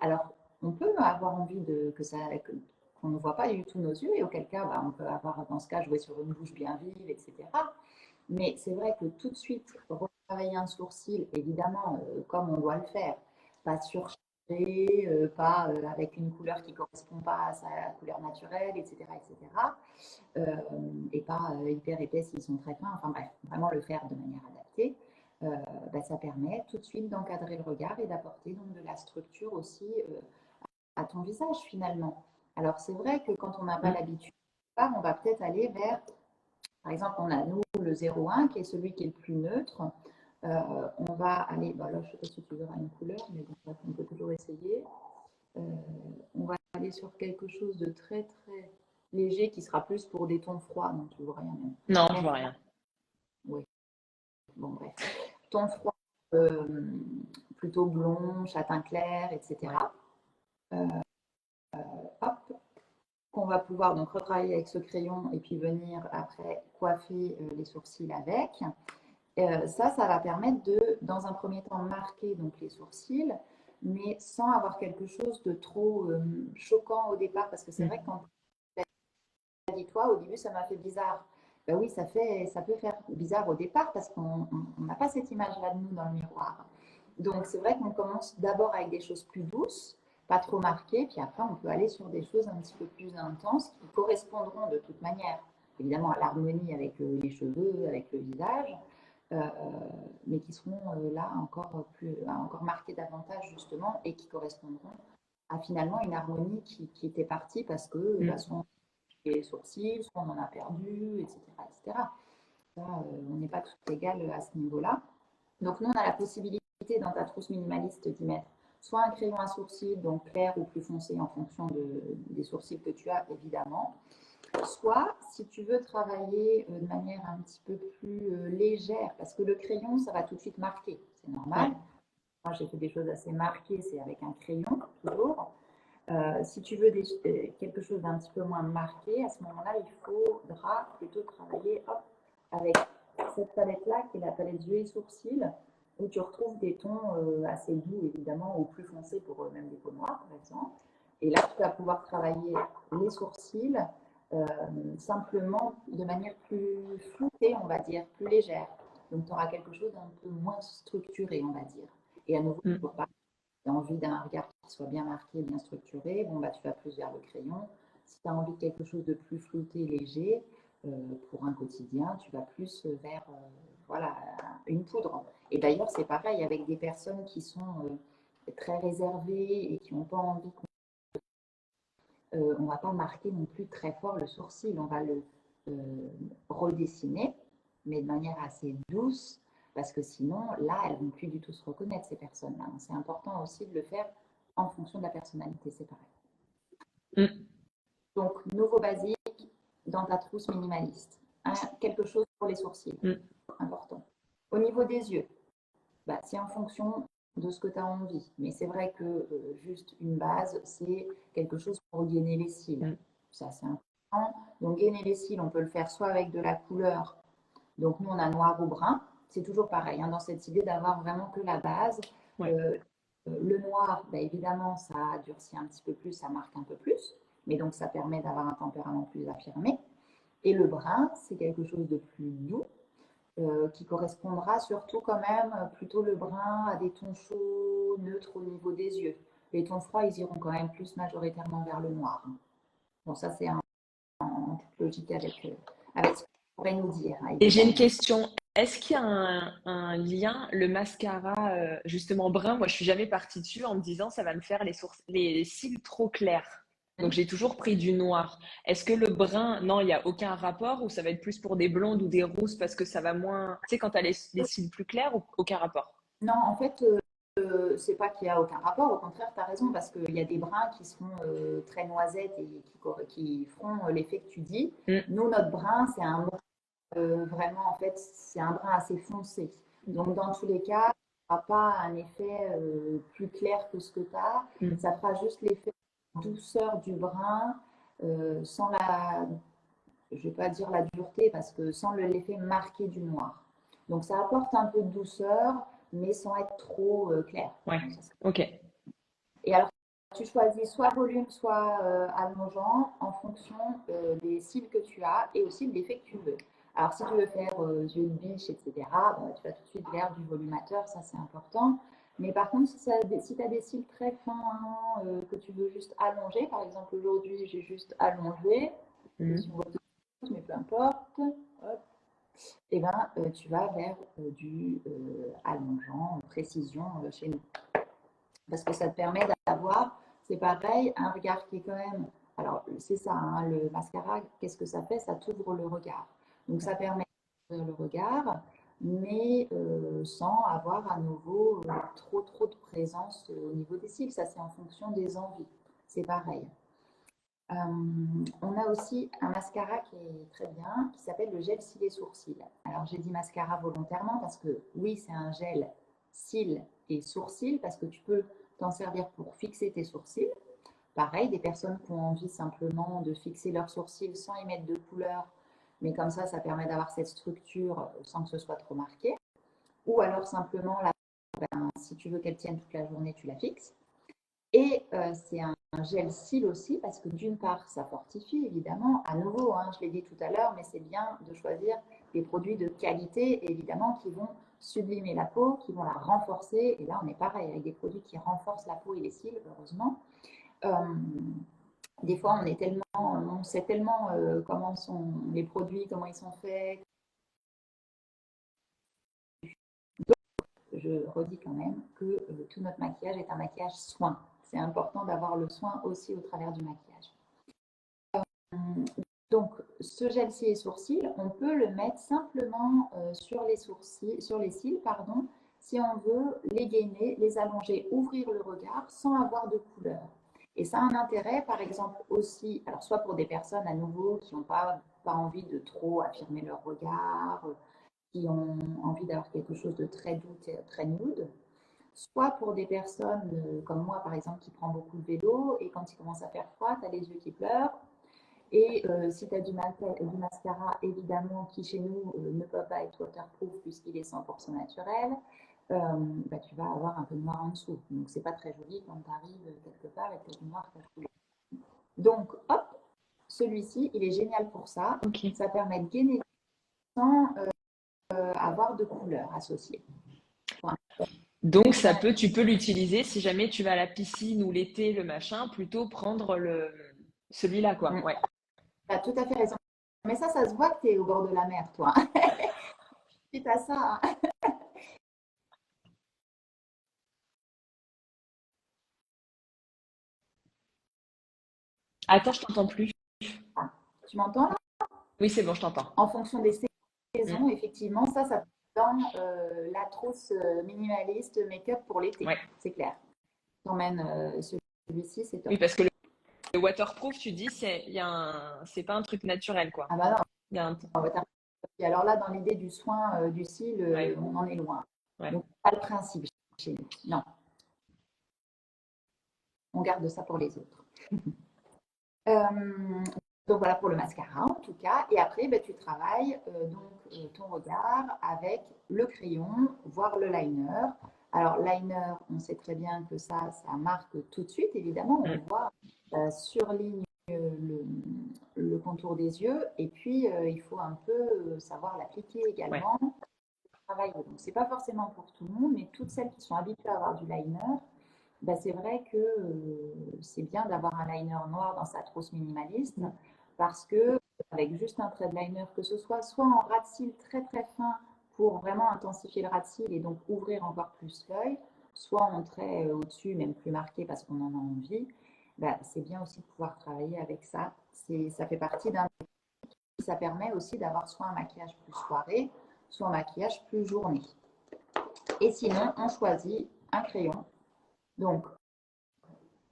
Alors, on peut avoir envie qu'on ne voit pas du tout nos yeux, et auquel cas, on peut avoir, dans ce cas, jouer sur une bouche bien vive, etc. Mais c'est vrai que tout de suite, retravailler un sourcil, évidemment, comme on doit le faire, pas surchargé, pas avec une couleur qui ne correspond pas à sa couleur naturelle, etc. etc. Et pas hyper épais s'ils sont très fins. Enfin bref, vraiment le faire de manière adaptée. Ça permet tout de suite d'encadrer le regard et d'apporter donc de la structure aussi à ton visage finalement. Alors c'est vrai que quand on n'a pas Mm. l'habitude, on va peut-être aller vers, par exemple, on a nous le 0,1 qui est celui qui est le plus neutre. On va aller, là je ne sais pas si tu verras une couleur, mais bon, on peut toujours essayer. On va aller sur quelque chose de très très léger qui sera plus pour des tons froids. Non, tu vois rien même. Non, je Ton vois froid, rien. oui, bon bref. Ton froid, plutôt blond, châtain clair, Ouais. etc. Hop, qu'on va pouvoir donc retravailler avec ce crayon et puis venir après coiffer les sourcils avec. Ça va permettre de, dans un premier temps, marquer donc les sourcils, mais sans avoir quelque chose de trop choquant au départ, parce que c'est vrai que Mm. quand tu as dit toi, au début, ça m'a fait bizarre. Ben oui, ça peut faire bizarre au départ parce qu'on n'a pas cette image-là de nous dans le miroir. Donc, c'est vrai qu'on commence d'abord avec des choses plus douces, pas trop marquées, puis après, on peut aller sur des choses un petit peu plus intenses qui correspondront de toute manière, évidemment, à l'harmonie avec les cheveux, avec le visage, euh, mais qui seront là encore marquées davantage, justement, et qui correspondront à finalement une harmonie qui était partie parce que Mm. soit les sourcils, soit on en a perdu, etc. etc. Ça, on n'est pas tout égal à ce niveau-là. Donc, nous, on a la possibilité dans ta trousse minimaliste d'y mettre soit un crayon à sourcils, donc clair ou plus foncé en fonction des sourcils que tu as, évidemment. Soit, si tu veux travailler de manière un petit peu plus légère, parce que le crayon, ça va tout de suite marquer, c'est normal. Ouais. Moi, j'ai fait des choses assez marquées, c'est avec un crayon, toujours. Si tu veux quelque chose d'un petit peu moins marqué, à ce moment-là, il faudra plutôt travailler avec cette palette-là, qui est la palette yeux et sourcils, où tu retrouves des tons assez doux, évidemment, ou plus foncés pour même des peaux noires, par exemple. Et là, tu vas pouvoir travailler les sourcils euh, simplement de manière plus floutée, on va dire, plus légère. Donc, tu auras quelque chose d'un peu moins structuré, on va dire. Et à nouveau, il ne Mm. faut pas avoir envie d'un regard qui soit bien marqué, bien structuré, bon, bah, tu vas plus vers le crayon. Si tu as envie de quelque chose de plus flouté, léger, pour un quotidien, tu vas plus vers voilà, une poudre. Et d'ailleurs, c'est pareil avec des personnes qui sont très réservées et qui n'ont pas envie on ne va pas marquer non plus très fort le sourcil, on va le redessiner, mais de manière assez douce, parce que sinon, là, elles ne vont plus du tout se reconnaître, ces personnes-là. C'est important aussi de le faire en fonction de la personnalité, c'est pareil. Mm. Donc, nouveau basique dans ta trousse minimaliste. Quelque chose pour les sourcils, important. Au niveau des yeux, bah, c'est en fonction de ce que tu as envie. Mais c'est vrai que juste une base, c'est quelque chose pour gainer les cils. Ça, c'est important. Donc, gainer les cils, on peut le faire soit avec de la couleur. Donc, nous, on a noir ou brun. C'est toujours pareil, hein, dans cette idée d'avoir vraiment que la base. Ouais. Le noir, bah, évidemment, ça durcit un petit peu plus, ça marque un peu plus. Mais donc, ça permet d'avoir un tempérament plus affirmé. Et le brun, c'est quelque chose de plus doux. Qui correspondra surtout quand même plutôt le brun à des tons chauds, neutres au niveau des yeux. Les tons froids, ils iront quand même plus majoritairement vers le noir. Bon, ça c'est en toute logique avec ce que tu pourrais nous dire. Et j'ai une question. Est-ce qu'il y a un lien, le mascara justement brun? Moi, je suis jamais partie dessus en me disant ça va me faire les cils trop clairs. Donc, j'ai toujours pris du noir. Est-ce que le brun, non, il n'y a aucun rapport ou ça va être plus pour des blondes ou des rousses parce que ça va moins. Tu sais, quand tu as les cils plus clairs ou aucun rapport? Non, en fait, c'est pas qu'il n'y a aucun rapport. Au contraire, tu as raison parce qu'il y a des bruns qui seront très noisettes et qui feront l'effet que tu dis. Nous, notre brun, c'est un vraiment, en fait, c'est un brun assez foncé. Donc, dans tous les cas, ça ne fera pas un effet plus clair que ce que tu as. Ça fera juste l'effet douceur du brun sans la, je ne vais pas dire la dureté, parce que sans l'effet marqué du noir. Donc, ça apporte un peu de douceur, mais sans être trop clair. Ouais, ok. Et alors, tu choisis soit volume, soit allongeant en fonction des cils que tu as et aussi de l'effet que tu veux. Alors, si tu veux faire yeux de biche, etc., bah, tu vas tout de suite vers du volumateur, ça c'est important. Mais par contre, si tu as des cils très fins que tu veux juste allonger, par exemple aujourd'hui j'ai juste allongé, si on voit tout, mais peu importe, hop, et ben, tu vas vers du allongeant, précision chez nous. Parce que ça te permet d'avoir, c'est pareil, un regard qui est quand même. Alors, c'est ça, hein, le mascara, qu'est-ce que ça fait? Ça t'ouvre le regard. Donc, ça permet d'ouvrir le regard, mais sans avoir à nouveau trop de présence au niveau des cils. Ça, c'est en fonction des envies. C'est pareil. On a aussi un mascara qui est très bien, qui s'appelle le gel cils et sourcils. Alors, j'ai dit mascara volontairement parce que oui, c'est un gel cils et sourcils parce que tu peux t'en servir pour fixer tes sourcils. Pareil, des personnes qui ont envie simplement de fixer leurs sourcils sans y mettre de couleur, mais comme ça permet d'avoir cette structure sans que ce soit trop marqué. Ou alors simplement, si tu veux qu'elle tienne toute la journée, tu la fixes. Et c'est un gel cils aussi parce que d'une part, ça fortifie évidemment. À nouveau, hein, je l'ai dit tout à l'heure, mais c'est bien de choisir des produits de qualité évidemment qui vont sublimer la peau, qui vont la renforcer. Et là, on est pareil avec des produits qui renforcent la peau et les cils, heureusement. Des fois, on sait tellement comment sont les produits, comment ils sont faits. Je redis quand même que tout notre maquillage est un maquillage soin. C'est important d'avoir le soin aussi au travers du maquillage. Donc, ce gel cils et sourcils, on peut le mettre simplement sur les sourcils, sur les cils, pardon, si on veut les gainer, les allonger, ouvrir le regard sans avoir de couleur. Et ça a un intérêt, par exemple, aussi, alors soit pour des personnes à nouveau qui n'ont pas envie de trop affirmer leur regard, qui ont envie d'avoir quelque chose de très doux, très nude, soit pour des personnes comme moi, par exemple, qui prend beaucoup de vélo et quand il commence à faire froid, tu as les yeux qui pleurent. Et si tu as du mascara, évidemment, qui chez nous ne peut pas être waterproof puisqu'il est 100% naturel, bah, tu vas avoir un peu de noir en dessous. Donc, c'est pas très joli quand tu arrives quelque part et que tu noir caché. Donc, hop, celui-ci, il est génial pour ça. Okay. Ça permet de gainer sans avoir de couleur associée. Voilà. Donc, Bien, tu peux l'utiliser si jamais tu vas à la piscine ou l'été, le machin, plutôt prendre celui-là, quoi. tu Ouais. as tout à fait raison. Mais ça se voit que tu es au bord de la mer, toi. Suite à ça, hein. Attends, je t'entends plus. Tu m'entends là? Oui, c'est bon, je t'entends. En fonction des Mm. saisons, effectivement, ça dans la trousse minimaliste make-up pour l'été, Ouais. c'est clair. T'emmènes celui-ci, c'est Oui, top. parce que le waterproof, tu dis, c'est pas un truc naturel, quoi. Ah bah non, Il y a un, on va et alors là, dans l'idée du soin du cil, ouais, on en est loin. ouais. Donc, pas le principe chez nous. Non, on garde ça pour les autres. Euh, donc voilà pour le mascara en tout cas. Et après, ben, tu travailles ton regard avec le crayon, voire le liner. Alors liner, on sait très bien que ça marque tout de suite, évidemment. On Mm. voit surligne le contour des yeux. Et puis, il faut un peu savoir l'appliquer Ouais. également. Travailler. Donc, c'est pas forcément pour tout le monde, mais toutes celles qui sont habituées à avoir du liner, bah, c'est vrai que c'est bien d'avoir un liner noir dans sa trousse minimaliste parce que avec juste un trait de liner, que ce soit en ras de cils très très fin pour vraiment intensifier le ras de cils et donc ouvrir encore plus l'œil, soit en trait au-dessus, même plus marqué parce qu'on en a envie, bah, c'est bien aussi de pouvoir travailler avec ça. Ça fait partie d'un. Ça permet aussi d'avoir soit un maquillage plus soirée, soit un maquillage plus journée. Et sinon, on choisit un crayon. Donc,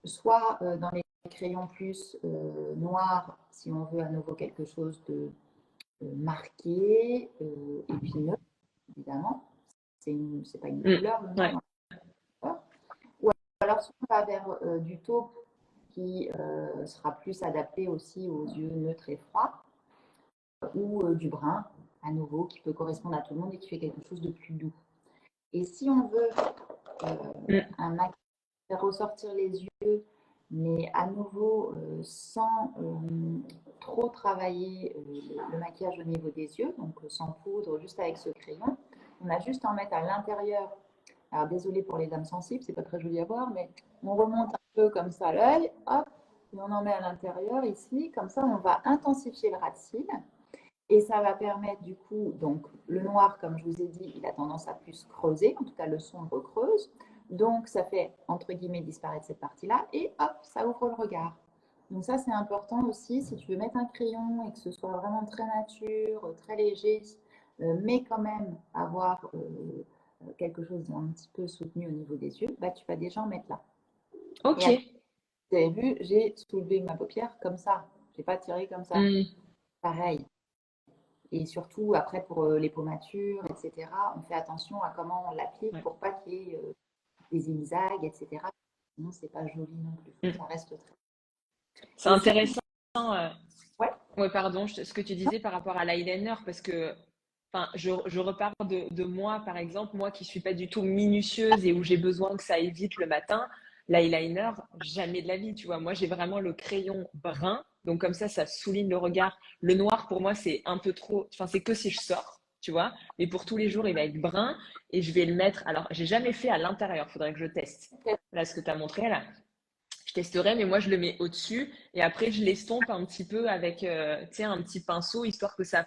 soit dans les crayons plus noirs, si on veut à nouveau quelque chose de marqué, épineux, évidemment. C'est pas une Mm. couleur, le noir Ouais. dans la couleur. Ou alors, soit on va vers du taupe qui sera plus adapté aussi aux yeux neutres et froids, ou du brun, à nouveau, qui peut correspondre à tout le monde et qui fait quelque chose de plus doux. Et si on veut Mm. un maquillage faire ressortir les yeux, mais à nouveau sans trop travailler le maquillage au niveau des yeux, donc sans poudre, juste avec ce crayon. On a juste à en mettre à l'intérieur. Alors désolé pour les dames sensibles, c'est pas très joli à voir, mais on remonte un peu comme ça l'œil, hop, et on en met à l'intérieur ici, comme ça on va intensifier le ras de cils. Et ça va permettre du coup, donc le noir, comme je vous ai dit, il a tendance à plus creuser, en tout cas le sombre creuse. Donc ça fait, entre guillemets, disparaître cette partie-là et hop, ça ouvre le regard. Donc ça, c'est important aussi, si tu veux mettre un crayon et que ce soit vraiment très nature, très léger, mais quand même avoir quelque chose d'un petit peu soutenu au niveau des yeux, bah, tu vas déjà en mettre là. Et Ok. après, vous avez vu, j'ai soulevé ma paupière comme ça. Je n'ai pas tiré comme ça. Mm. Pareil. Et surtout, après, pour les pommatures, etc., on fait attention à comment on l'applique Ouais. pour pas qu'il y ait des zigzags, etc. Sinon, c'est pas joli non plus. Mm. Ça reste très. C'est Et si, intéressant. ouais, Ouais, pardon, ce que tu disais par rapport à l'eyeliner, parce que enfin, je repars de moi, par exemple, moi qui suis pas du tout minutieuse et où j'ai besoin que ça aille vite le matin, l'eyeliner, jamais de la vie, tu vois. Moi, j'ai vraiment le crayon brun, donc comme ça souligne le regard. Le noir, pour moi, c'est un peu trop, enfin, c'est que si je sors, tu vois. Mais pour tous les jours, il va être brun et je vais le mettre. Alors, j'ai jamais fait à l'intérieur, faudrait que je teste. Là, ce que tu as montré là. Je testerai, mais moi je le mets au-dessus et après je l'estompe un petit peu avec un petit pinceau histoire que ça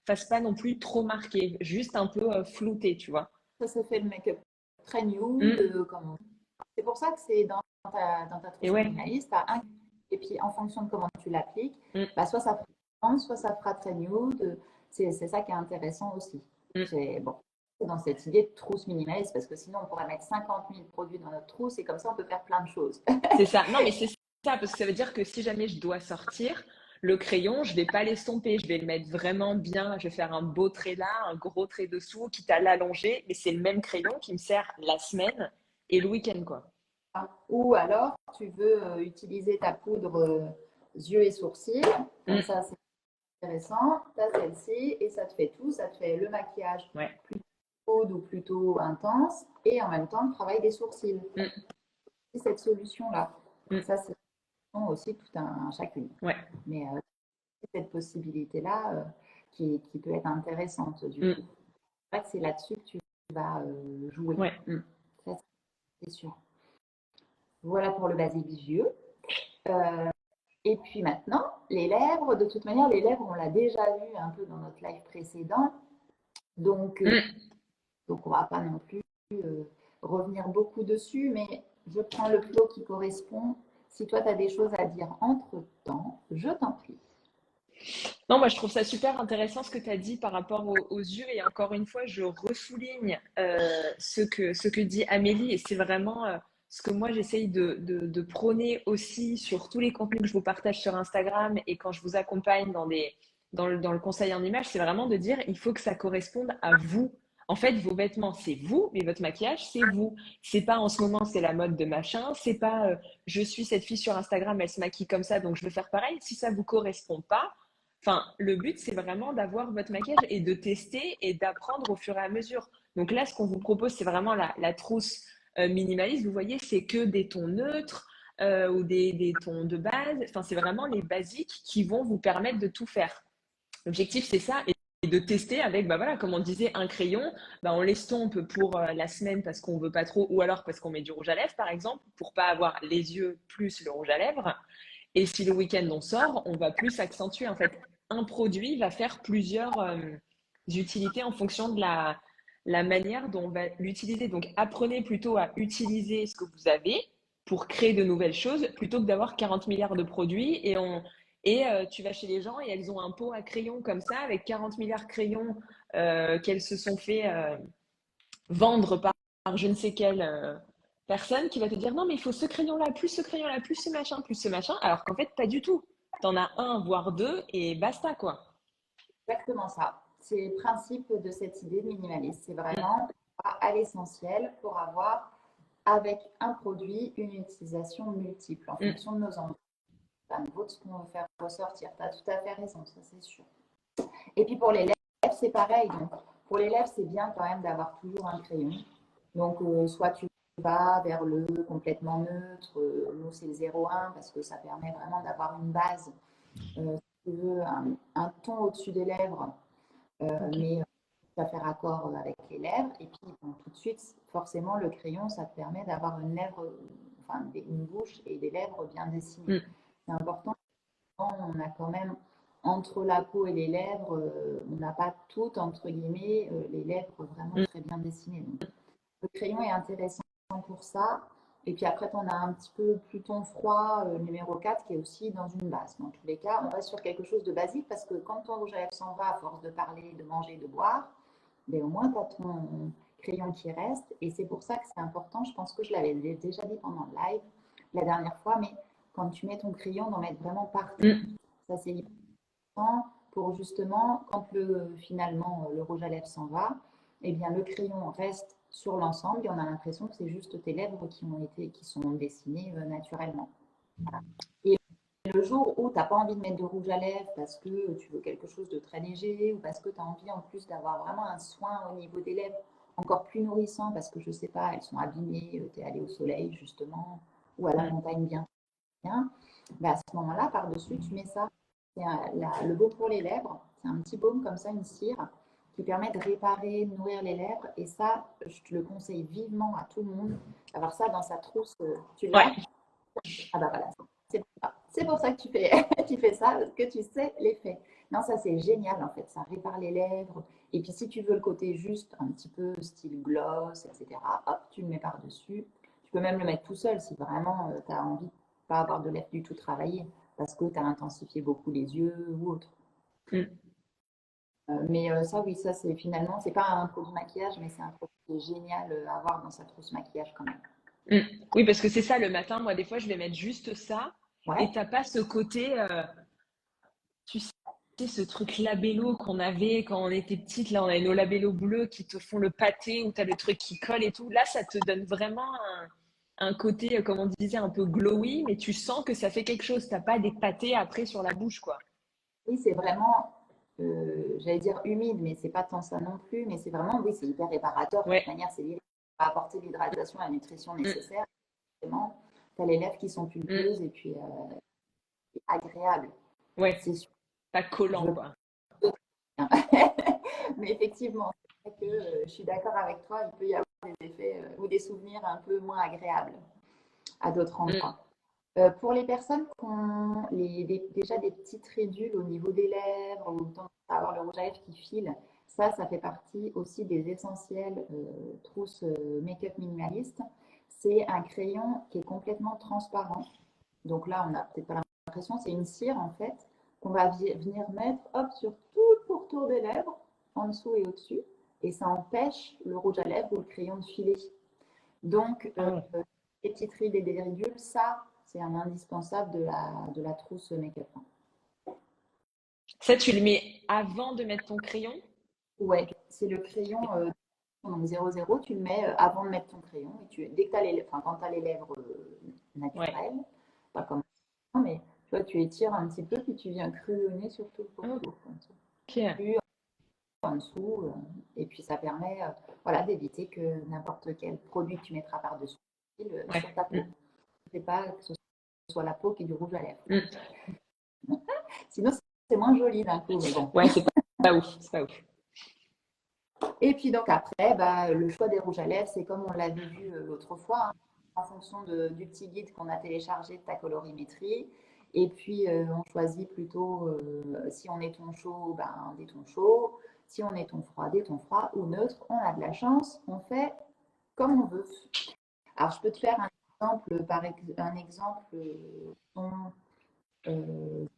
fasse pas non plus trop marqué, juste un peu flouté, tu vois. ça se fait le make-up très nude. Mm. C'est pour ça que c'est dans ta Et trousse ouais. minimaliste, tu as un. Et puis, en fonction de comment tu l'appliques, Mm. bah, soit ça fera blanc, soit ça fera très nude. C'est ça qui est intéressant aussi. Mm. C'est bon, dans cette idée de trousse minimaliste, parce que sinon, on pourrait mettre 50 000 produits dans notre trousse et comme ça, on peut faire plein de choses. C'est ça. Non, mais c'est ça, parce que ça veut dire que si jamais je dois sortir, le crayon, je vais pas l'estomper, je vais le mettre vraiment bien, je vais faire un beau trait là, un gros trait dessous, quitte à l'allonger, mais c'est le même crayon qui me sert la semaine et le week-end, quoi. Ou alors, tu veux utiliser ta poudre yeux et sourcils. Comme Mm. ça, c'est intéressant. Tu as celle-ci et ça te fait tout. Ça te fait le maquillage Ouais. plutôt chaude ou plutôt intense et en même temps le travail des sourcils. Mm. C'est cette solution-là. Mm. Ça, c'est aussi tout un chacune. Ouais. Mais c'est cette possibilité-là qui peut être intéressante du Mm. coup. C'est vrai que c'est là-dessus que tu vas jouer. Ouais. Mm. c'est sûr. Voilà pour le basique yeux. Euh, et puis maintenant, les lèvres. De toute manière, les lèvres, on l'a déjà vu un peu dans notre live précédent. Donc, donc on ne va pas non plus revenir beaucoup dessus, mais je prends le plot qui correspond. Si toi, tu as des choses à dire entre-temps, je t'en prie. Non, moi je trouve ça super intéressant ce que tu as dit par rapport aux yeux et encore une fois, je ressouligne ce que dit Amélie et c'est vraiment ce que moi j'essaye de prôner aussi sur tous les contenus que je vous partage sur Instagram et quand je vous accompagne dans le conseil en images, c'est vraiment de dire il faut que ça corresponde à vous. En fait, vos vêtements, c'est vous, mais votre maquillage, c'est vous. C'est pas en ce moment, c'est la mode de machin. C'est pas je suis cette fille sur Instagram, elle se maquille comme ça, donc je veux faire pareil. Si ça vous correspond pas, enfin, le but, c'est vraiment d'avoir votre maquillage et de tester et d'apprendre au fur et à mesure. Donc là, ce qu'on vous propose, c'est vraiment la trousse minimaliste. Vous voyez, c'est que des tons neutres ou des tons de base. Enfin, c'est vraiment les basiques qui vont vous permettre de tout faire. L'objectif, c'est ça. Et de tester avec, bah voilà, comme on disait, un crayon, bah on l'estompe pour la semaine parce qu'on veut pas trop, ou alors parce qu'on met du rouge à lèvres, par exemple, pour pas avoir les yeux plus le rouge à lèvres. Et si le week-end on sort, on va plus accentuer. En fait, un produit va faire plusieurs utilités en fonction de la manière dont on va l'utiliser. Donc, apprenez plutôt à utiliser ce que vous avez pour créer de nouvelles choses plutôt que d'avoir 40 milliards de produits et tu vas chez les gens et elles ont un pot à crayons comme ça avec 40 milliards de crayons qu'elles se sont fait vendre par je ne sais quelle personne qui va te dire non mais il faut ce crayon-là, plus ce crayon-là, plus ce machin, alors qu'en fait pas du tout. T'en as un, voire deux et basta quoi. Exactement ça. C'est le principe de cette idée de minimaliste. C'est Mm, vraiment à l'essentiel pour avoir avec un produit une utilisation multiple en mm. fonction de nos envies. Ça vaut ce qu'on veut faire ressortir. Tu as tout à fait raison, ça c'est sûr. Et puis pour les lèvres, c'est pareil. Donc, pour les lèvres, c'est bien quand même d'avoir toujours un crayon. Donc, soit tu vas vers le complètement neutre, nous c'est le 0,1 parce que ça permet vraiment d'avoir une base, si tu veux, un ton au-dessus des lèvres, Ok. mais ça fait raccord avec les lèvres. Et puis, bon, tout de suite, forcément, le crayon, ça te permet d'avoir une lèvre, enfin, une bouche et des lèvres bien dessinées. Mm, C'est important. On a quand même entre la peau et les lèvres, on n'a pas toutes, entre guillemets, les lèvres vraiment mm. très bien dessinées. Donc, le crayon est intéressant pour ça. Et puis après, on a un petit peu plus ton froid, numéro 4 qui est aussi dans une base. Dans tous les cas, on reste sur quelque chose de basique parce que quand ton rouge à lèvres s'en va, à force de parler, de manger, de boire, ben, au moins, tu as ton crayon qui reste. Et c'est pour ça que c'est important. Je pense que je l'avais déjà dit pendant le live la dernière fois, mais quand tu mets ton crayon, d'en mettre vraiment partout. Mm. Ça, c'est important pour justement, quand finalement le rouge à lèvres s'en va, eh bien, le crayon reste sur l'ensemble et on a l'impression que c'est juste tes lèvres qui sont dessinées naturellement. Et le jour où tu n'as pas envie de mettre de rouge à lèvres parce que tu veux quelque chose de très léger ou parce que tu as envie en plus d'avoir vraiment un soin au niveau des lèvres encore plus nourrissant parce que je ne sais pas, elles sont abîmées, tu es allé au soleil justement ou à la Mm. montagne bien, bah à ce moment-là, par-dessus, tu mets ça. C'est le baume pour les lèvres. C'est un petit baume comme ça, une cire, qui permet de réparer, de nourrir les lèvres. Et ça, je te le conseille vivement à tout le monde, d'avoir ça dans sa trousse. Tu Ouais. l'as? Ah bah voilà, c'est pour ça que tu fais, tu fais ça, parce que tu sais l'effet. Non, ça c'est génial en fait, ça répare les lèvres. Et puis si tu veux le côté juste, un petit peu style gloss, etc., hop, tu le mets par-dessus. Tu peux même le mettre tout seul si vraiment tu as envie de pas avoir de lèvres du tout travaillées, parce que tu as intensifié beaucoup les yeux ou autre. Mm. Mais ça, oui, ça c'est finalement, c'est pas un produit maquillage, mais c'est un produit génial à avoir dans sa trousse maquillage quand même. Mm. Oui, parce que c'est ça le matin. Moi, des fois, je vais mettre juste ça et Ouais, t'as pas ce côté, tu sais, ce truc labello qu'on avait quand on était petite. Là, on avait nos labellos bleus qui te font le pâté où t'as le truc qui colle et tout. Là, ça te donne vraiment un côté, comme on disait, un peu glowy, mais tu sens que ça fait quelque chose. T'as pas des pâtés après sur la bouche, quoi. oui, c'est vraiment, j'allais dire humide, mais c'est pas tant ça non plus. Mais c'est vraiment, oui, c'est hyper réparateur. De toute Ouais. manière, c'est lié à apporter l'hydratation, la nutrition Mm. nécessaire. Tu as les lèvres qui sont Mm. pulpeuses et puis agréables. Ouais. C'est sûr. Pas Je collant, quoi. Mais effectivement, c'est vrai que je suis d'accord avec toi. Il peut y avoir des effets ou des souvenirs un peu moins agréables à d'autres Mm. endroits. Pour les personnes qui ont déjà des petites ridules au niveau des lèvres ou tendance à avoir le rouge à lèvres qui file, ça fait partie aussi des essentiels trousse make-up minimaliste. C'est un crayon qui est complètement transparent. Donc là, on n'a peut-être pas l'impression, c'est une cire en fait qu'on va venir mettre hop, sur tout le pourtour des lèvres, en dessous et au-dessus, et ça empêche le rouge à lèvres ou le crayon de filer. Donc, Ah ouais. les petites rides et des ridules, ça, c'est un indispensable de la trousse make-up. Ça, tu le mets avant de mettre ton crayon? Ouais, c'est le crayon donc 00, tu le mets avant de mettre ton crayon. Et dès que quand tu as les lèvres Ouais. naturelles, pas comme ça, mais tu vois, tu étires un petit peu, puis tu viens crayonner sur tout le pourtour, comme ça. Ok. Puis en dessous, et puis ça permet voilà, d'éviter que n'importe quel produit que tu mettras par-dessus Ouais. sur ta peau. Mm. C'est pas que ce soit la peau qui ait du rouge à lèvres. Mm. Sinon, c'est moins joli d'un coup, mais bon. Ouais, c'est pas ouf. C'est pas ouf. Et puis donc après, bah, le choix des rouges à lèvres, c'est comme on l'avait vu l'autre fois, hein, en fonction du petit guide qu'on a téléchargé de ta colorimétrie. Et puis on choisit plutôt, si on est ton chaud, ben, des tons chauds. Si on est ton froid, des tons froids ou neutres. On a de la chance, on fait comme on veut. Alors je peux te faire un exemple, un exemple ton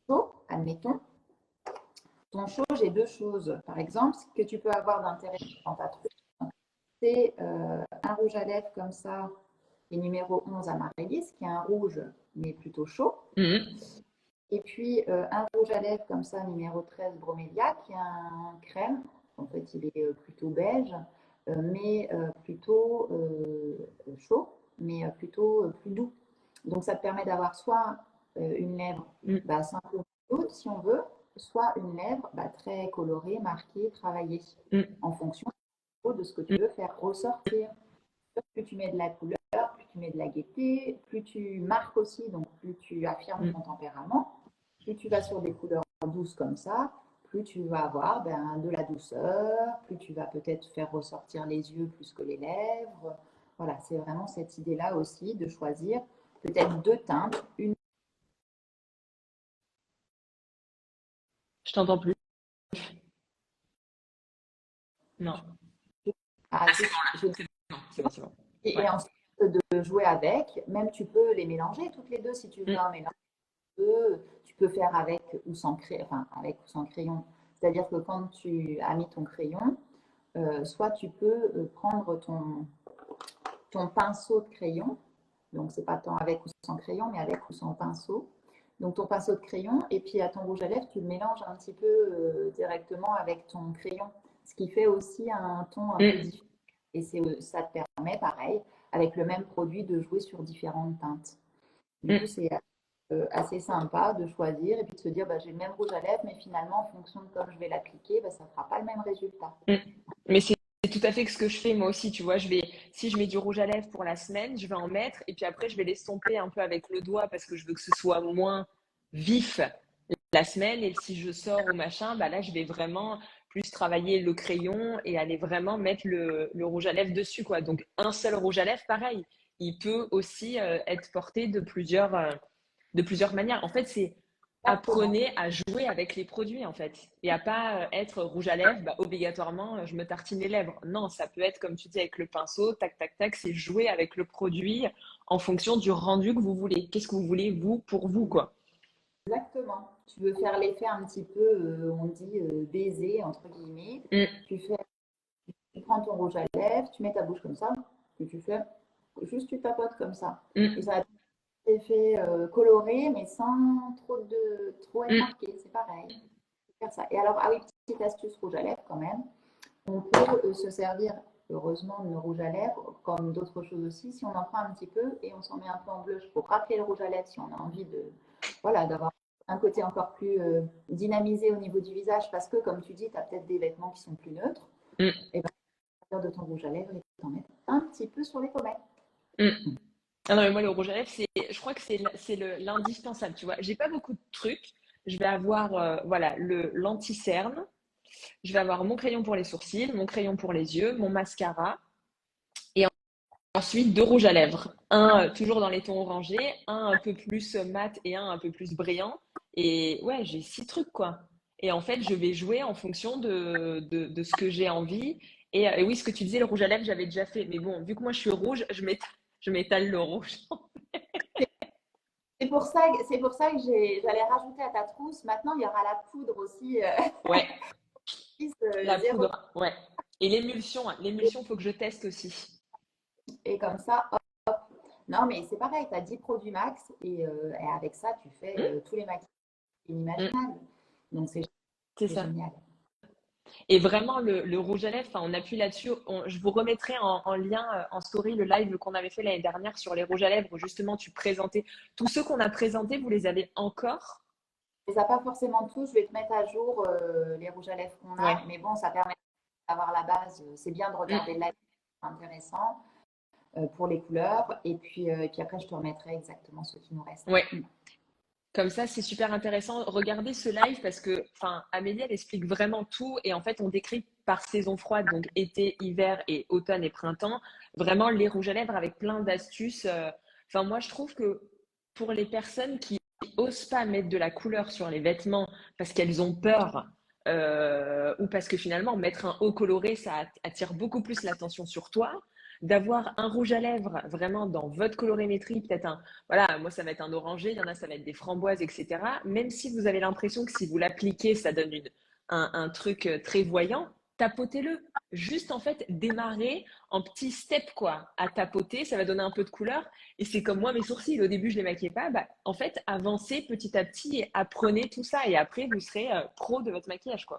chaud, admettons. Ton chaud, j'ai deux choses. Par exemple, ce que tu peux avoir d'intérêt dans ta trousse, c'est un rouge à lèvres comme ça, et numéro 11 amaryllis, qui est un rouge mais plutôt chaud. Mm. Et puis un rouge à lèvres comme ça, numéro 13 bromélia, qui est un crème. En fait, il est plutôt beige, mais plutôt chaud, mais plutôt plus doux. Donc ça te permet d'avoir soit une lèvre Mm. bah, simplement haute, si on veut, soit une lèvre bah, très colorée, marquée, travaillée, Mm. en fonction de ce que tu Mm. veux faire ressortir. Plus tu mets de la couleur, plus tu mets de la gaieté, plus tu marques aussi, donc plus tu affirmes Mm. ton tempérament. Plus tu vas sur des couleurs douces comme ça, plus tu vas avoir ben, de la douceur, plus tu vas peut-être faire ressortir les yeux plus que les lèvres. Voilà, c'est vraiment cette idée-là aussi de choisir peut-être deux teintes, une. Je t'entends plus. Non. Ah, Ah, c'est bon là. C'est bon. C'est bon, c'est bon. et Ouais. ensuite de jouer avec, même tu peux les mélanger toutes les deux si tu veux Mm. un mélange. Tu peux faire avec ou sans crayon, enfin avec ou sans crayon. C'est-à-dire que quand tu as mis ton crayon, soit tu peux prendre ton pinceau de crayon, donc c'est pas tant avec ou sans crayon, mais avec ou sans pinceau. Donc ton pinceau de crayon, et puis à ton rouge à lèvres, tu le mélanges un petit peu directement avec ton crayon, ce qui fait aussi un ton un peu Mm. différent. Et ça te permet, pareil, avec le même produit, de jouer sur différentes teintes. Du coup, Mm. c'est assez sympa de choisir et puis de se dire bah, j'ai le même rouge à lèvres, mais finalement, en fonction de comme je vais l'appliquer, bah, ça ne fera pas le même résultat. Mm. Mais c'est tout à fait ce que je fais moi aussi, tu vois. Si je mets du rouge à lèvres pour la semaine, je vais en mettre et puis après je vais l'estomper un peu avec le doigt parce que je veux que ce soit moins vif la semaine. Et si je sors au machin, bah là je vais vraiment plus travailler le crayon et aller vraiment mettre le rouge à lèvres dessus, quoi. Donc un seul rouge à lèvres, pareil, il peut aussi être porté de plusieurs manières. En fait, c'est Exactement. apprenez à jouer avec les produits, en fait, et à pas être rouge à lèvres, bah, obligatoirement, je me tartine les lèvres. Non, ça peut être, comme tu dis, avec le pinceau, tac, tac, tac, c'est jouer avec le produit en fonction du rendu que vous voulez. Qu'est-ce que vous voulez, vous, pour vous, quoi. Exactement. Tu veux faire l'effet un petit peu, on dit baiser, entre guillemets. Mm, Tu fais, tu prends ton rouge à lèvres, tu mets ta bouche comme ça, puis tu fais juste tu tapotes comme ça. Et mm, ça va être un effet coloré, mais sans trop être mm. marqué. C'est pareil. Faire ça. Et alors, ah oui, petite astuce rouge à lèvres quand même. On peut se servir, heureusement, de nos rouges à lèvres, comme d'autres choses aussi, si on en prend un petit peu et on s'en met un peu en blush pour rappeler le rouge à lèvres, si on a envie voilà, d'avoir un côté encore plus dynamisé au niveau du visage, parce que, comme tu dis, tu as peut-être des vêtements qui sont plus neutres, Mm, et bien, de ton rouge à lèvres et t'en mettre un petit peu sur les pommettes. mm. Ah non, mais moi, le rouge à lèvres, je crois que c'est l'indispensable, tu vois. J'ai pas beaucoup de trucs. Je vais avoir, voilà, l'anti-cerne. Je vais avoir mon crayon pour les sourcils, mon crayon pour les yeux, mon mascara. Et Ensuite, deux rouges à lèvres. Un toujours dans les tons orangés, un peu plus mat et un peu plus brillant. Et ouais, j'ai 6 trucs, quoi. Et en fait, je vais jouer en fonction de ce que j'ai envie. Et oui, ce que tu disais, le rouge à lèvres, j'avais déjà fait. Mais bon, vu que moi, je suis rouge, je m'étale le rouge. C'est pour ça que j'allais rajouter à ta trousse. Maintenant, il y aura la poudre aussi, Ouais, la zéro. poudre, ouais. Et l'émulsion, hein. L'émulsion, faut que je teste aussi. Et comme ça, hop. Non, mais c'est pareil, tu as 10 produits max et avec ça, tu fais Hum, tous les maquillages hum, inimaginables. Donc, c'est c'est c'est ça. génial. Et vraiment, le rouge à lèvres, enfin, on appuie là-dessus. Je vous remettrai en lien, en story, le live qu'on avait fait l'année dernière sur les rouges à lèvres, où justement tu présentais. Tous ceux qu'on a présentés, vous les avez encore? Je les a pas forcément tous. Je vais te mettre à jour les rouges à lèvres qu'on Ouais. a. Mais bon, ça permet d'avoir la base. C'est bien de Mm. regarder le live, c'est intéressant pour les couleurs. Et puis après, je te remettrai exactement ce qui nous reste. Ouais. Comme ça, c'est super intéressant. Regardez ce live parce que, enfin, Amélie, elle explique vraiment tout. Et en fait, on décrit par saison froide, donc été, hiver et automne et printemps, vraiment les rouges à lèvres avec plein d'astuces. Enfin, moi, je trouve que pour les personnes qui osent pas mettre de la couleur sur les vêtements parce qu'elles ont peur, ou parce que finalement, mettre un haut coloré, ça attire beaucoup plus l'attention sur toi. D'avoir un rouge à lèvres vraiment dans votre colorimétrie, peut-être un, voilà, moi ça va être un orangé, il y en a ça va être des framboises, etc. Même si vous avez l'impression que si vous l'appliquez, ça donne un truc très voyant, tapotez-le. Juste en fait, démarrer en petits steps quoi, à tapoter, ça va donner un peu de couleur. Et c'est comme moi mes sourcils, au début je les maquillais pas, bah, en fait avancez petit à petit et apprenez tout ça et après vous serez pro de votre maquillage quoi.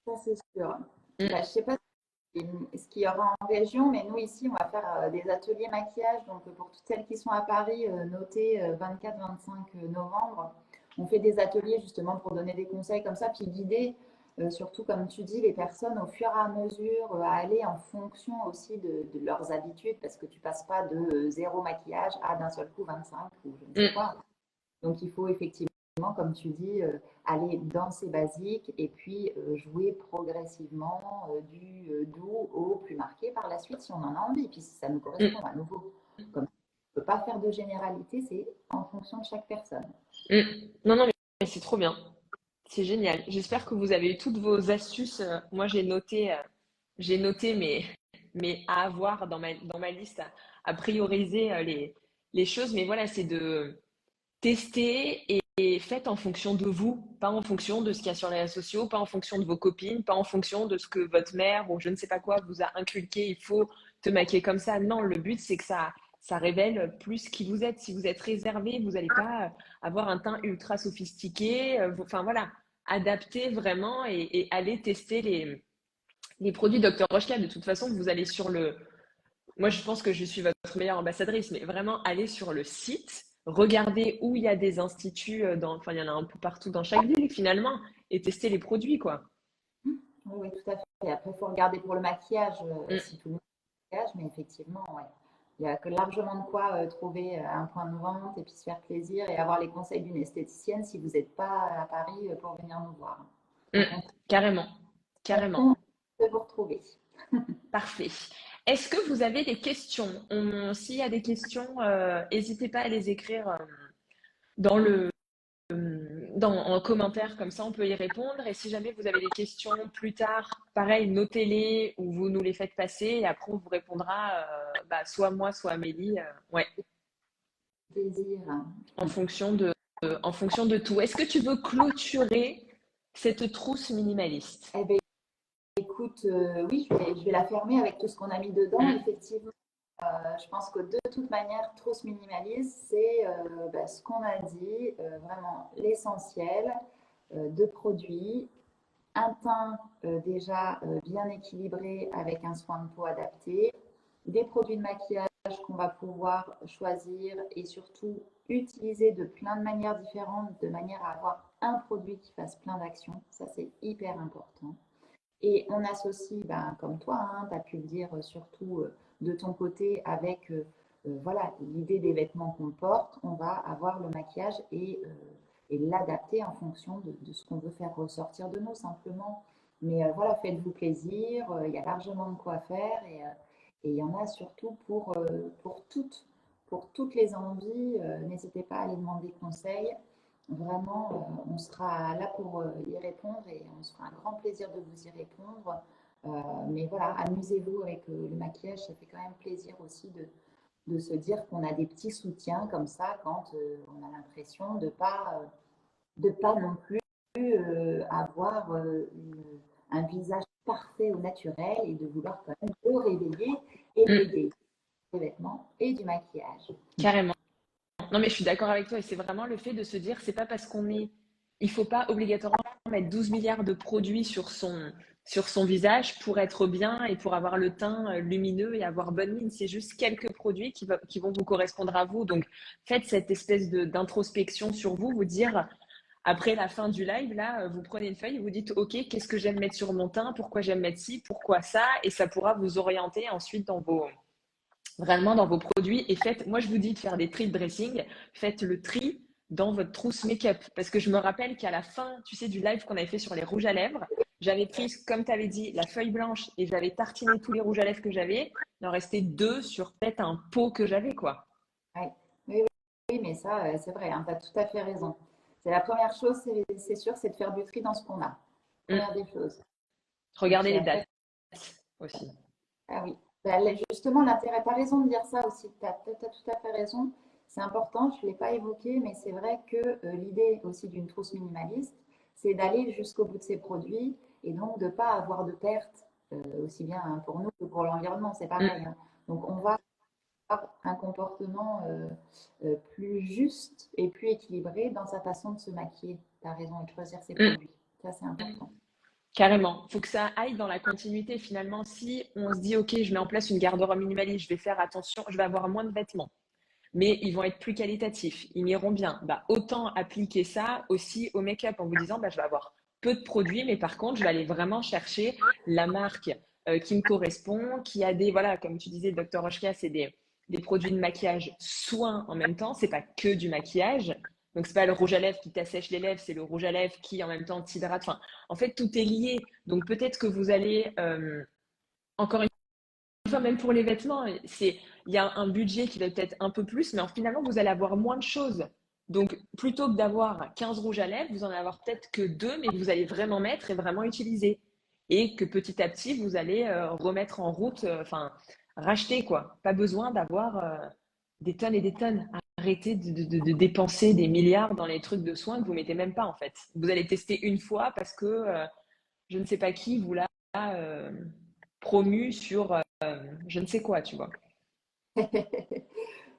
Ça, c'est sûr. Mm. Bah, je sais pas ce qu'il y aura en région, mais nous ici, on va faire des ateliers maquillage. Donc, pour toutes celles qui sont à Paris, notez 24-25 novembre. On fait des ateliers justement pour donner des conseils comme ça, puis guider, surtout comme tu dis, les personnes au fur et à mesure à aller en fonction aussi de leurs habitudes, parce que tu passes pas de zéro maquillage à d'un seul coup 25 ou je ne sais Mm. quoi. Donc, il faut effectivement, comme tu dis, aller dans ces basiques et puis jouer progressivement du doux au plus marqué par la suite si on en a envie. Puis si ça nous correspond Mm. à nouveau. Comme on ne peut pas faire de généralité, c'est en fonction de chaque personne. Mm. Non, non, mais c'est trop bien. C'est génial. J'espère que vous avez eu toutes vos astuces. Moi, j'ai noté mes à avoir dans ma liste à prioriser les choses. Mais voilà, c'est de tester et faites en fonction de vous, pas en fonction de ce qu'il y a sur les réseaux sociaux, pas en fonction de vos copines, pas en fonction de ce que votre mère ou je ne sais pas quoi vous a inculqué. Il faut te maquiller comme ça. Non, le but, c'est que ça révèle plus qui vous êtes. Si vous êtes réservé, vous n'allez pas avoir un teint ultra sophistiqué. Enfin voilà, adaptez vraiment et allez tester les produits Dr. Rochka. De toute façon, vous allez sur le, moi, je pense que je suis votre meilleure ambassadrice, mais vraiment aller sur le site, regarder où il y a des instituts, enfin, il y en a un peu partout dans chaque ville finalement, et tester les produits, quoi. Oui, oui, tout à fait. Et après, il faut regarder pour le maquillage, Mm, si tout le monde maquillage, mais effectivement, ouais. Il y a que largement de quoi trouver un point de vente et puis se faire plaisir et avoir les conseils d'une esthéticienne si vous n'êtes pas à Paris pour venir nous voir. mm, Au contraire, carrément, on carrément. compte de vous retrouver. Parfait. Est-ce que vous avez des questions? S'il y a des questions, n'hésitez pas à les écrire dans le, en commentaire, comme ça on peut y répondre. Et si jamais vous avez des questions plus tard, pareil, notez-les ou vous nous les faites passer et après on vous répondra, bah, soit moi, soit Amélie. Ouais, Plaisir. en fonction de tout. Est-ce que tu veux clôturer cette trousse minimaliste? Eh bien, écoute, oui, je vais la fermer avec tout ce qu'on a mis dedans. Mm, Effectivement, je pense que de toute manière, trousse minimaliste, c'est ce qu'on a dit, vraiment l'essentiel de produits, un teint déjà bien équilibré avec un soin de peau adapté, des produits de maquillage qu'on va pouvoir choisir et surtout utiliser de plein de manières différentes, de manière à avoir un produit qui fasse plein d'actions. Ça, c'est hyper important. Et on associe, ben, comme toi, hein, tu as pu le dire surtout de ton côté avec voilà, l'idée des vêtements qu'on porte, on va avoir le maquillage et l'adapter en fonction de ce qu'on veut faire ressortir de nous simplement. Mais voilà, faites-vous plaisir, il y a largement de quoi faire Et il y en a surtout pour toutes les envies. N'hésitez pas à aller demander conseil. Vraiment, on sera là pour y répondre et on se fera un grand plaisir de vous y répondre. Mais voilà, amusez-vous avec le maquillage. Ça fait quand même plaisir aussi de se dire qu'on a des petits soutiens comme ça quand on a l'impression de pas non plus avoir un visage parfait ou naturel et de vouloir quand même le réveiller et l'aider des vêtements et du maquillage. Carrément. Non, mais je suis d'accord avec toi. Et c'est vraiment le fait de se dire, c'est pas parce qu'on est. Il faut pas obligatoirement mettre 12 milliards de produits sur son visage pour être bien et pour avoir le teint lumineux et avoir bonne mine. C'est juste quelques produits qui vont vous correspondre à vous. Donc, faites cette espèce d'introspection sur vous, vous dire, après la fin du live, là, vous prenez une feuille et vous dites, OK, qu'est-ce que j'aime mettre sur mon teint? Pourquoi j'aime mettre ci? Pourquoi ça? Et ça pourra vous orienter ensuite vraiment dans vos produits. Et moi je vous dis de faire des tri de dressing, faites le tri dans votre trousse make-up. Parce que je me rappelle qu'à la fin, tu sais, du live qu'on avait fait sur les rouges à lèvres, j'avais pris, comme tu avais dit, la feuille blanche et j'avais tartiné tous les rouges à lèvres que j'avais. Il en restait 2 sur peut-être un pot que j'avais, quoi. Ouais. Oui, oui, oui, mais ça, c'est vrai, hein, tu as tout à fait raison. C'est la première chose, c'est sûr, c'est de faire du tri dans ce qu'on a. Première des choses. Et Regardez puis les dates après, aussi. ah oui, bah, justement, l'intérêt, tu as raison de dire ça aussi, tu as tout à fait raison. C'est important, je ne l'ai pas évoqué, mais c'est vrai que l'idée aussi d'une trousse minimaliste, c'est d'aller jusqu'au bout de ses produits et donc de ne pas avoir de pertes, aussi bien hein, pour nous que pour l'environnement, c'est pareil. Hein. Donc on va avoir un comportement plus juste et plus équilibré dans sa façon de se maquiller. Tu as raison, et de choisir ses produits. Ça, c'est important. Carrément. Il faut que ça aille dans la continuité. Finalement, si on se dit, OK, je mets en place une garde-robe minimaliste, je vais faire attention, je vais avoir moins de vêtements, mais ils vont être plus qualitatifs, ils m'iront bien. Bah, autant appliquer ça aussi au make-up en vous disant, bah, je vais avoir peu de produits, mais par contre, je vais aller vraiment chercher la marque qui me correspond, qui a des, voilà, comme tu disais, Dr. Rochka, c'est des produits de maquillage soin en même temps, c'est pas que du maquillage. Donc, c'est pas le rouge à lèvres qui t'assèche les lèvres, c'est le rouge à lèvres qui en même temps t'hydrate. Enfin, en fait, tout est lié. Donc, peut-être que vous allez, encore une fois, même pour les vêtements, il y a un budget qui va peut-être un peu plus, mais finalement, vous allez avoir moins de choses. Donc, plutôt que d'avoir 15 rouges à lèvres, vous en allez avoir peut-être que 2, mais que vous allez vraiment mettre et vraiment utiliser. Et que petit à petit, vous allez remettre en route, enfin, racheter, quoi. Pas besoin d'avoir des tonnes et des tonnes. Arrêtez de dépenser des milliards dans les trucs de soins que vous mettez même pas, en fait. Vous allez tester une fois parce que je ne sais pas qui vous l'a euh, promu sur je ne sais quoi, tu vois.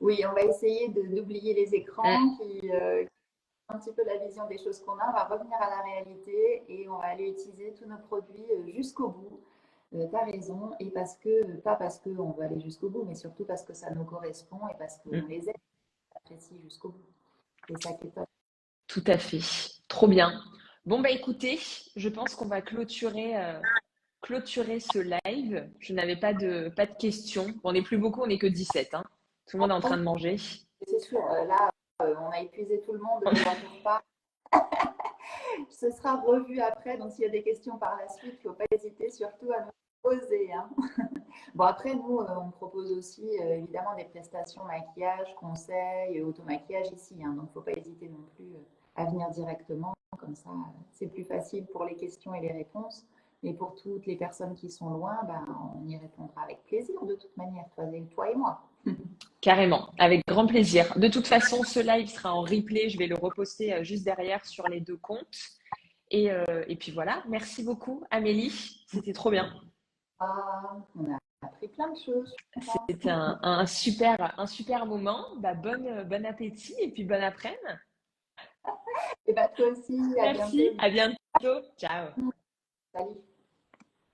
Oui, on va essayer d'oublier les Mm. écrans qui un petit peu la vision des choses qu'on a. On va revenir à la réalité et on va aller utiliser tous nos produits jusqu'au bout. Tu as raison. Et pas parce qu'on veut aller jusqu'au bout, mais surtout parce que ça nous correspond et parce qu'on Mm. les aime, on apprécie jusqu'au bout. C'est ça qui est top. Tout à fait. Trop bien. Bon, bah écoutez, je pense qu'on va clôturer ce live. Je n'avais pas de questions. On n'est plus beaucoup, on n'est que 17, hein. Tout le monde est en train de manger. C'est sûr, là, on a épuisé tout le monde pour un repas. Ce sera revu après, donc s'il y a des questions par la suite, il ne faut pas hésiter surtout à nous poser. Hein. Bon, après, nous, on propose aussi évidemment des prestations maquillage, conseils, automaquillage ici. Hein, donc, il ne faut pas hésiter non plus à venir directement. Comme ça, c'est plus facile pour les questions et les réponses. Mais pour toutes les personnes qui sont loin, ben, on y répondra avec plaisir de toute manière, toi et moi. Carrément, avec grand plaisir. De toute façon, ce live sera en replay. Je vais le reposter juste derrière sur les 2 comptes. Et puis voilà, merci beaucoup Amélie, c'était trop bien. Ah, on a appris plein de choses, je pense. C'était un super moment. Bah, bon appétit et puis bon après-midi. Et bien, toi aussi, à bientôt. Merci, à bientôt. Ciao. Salut.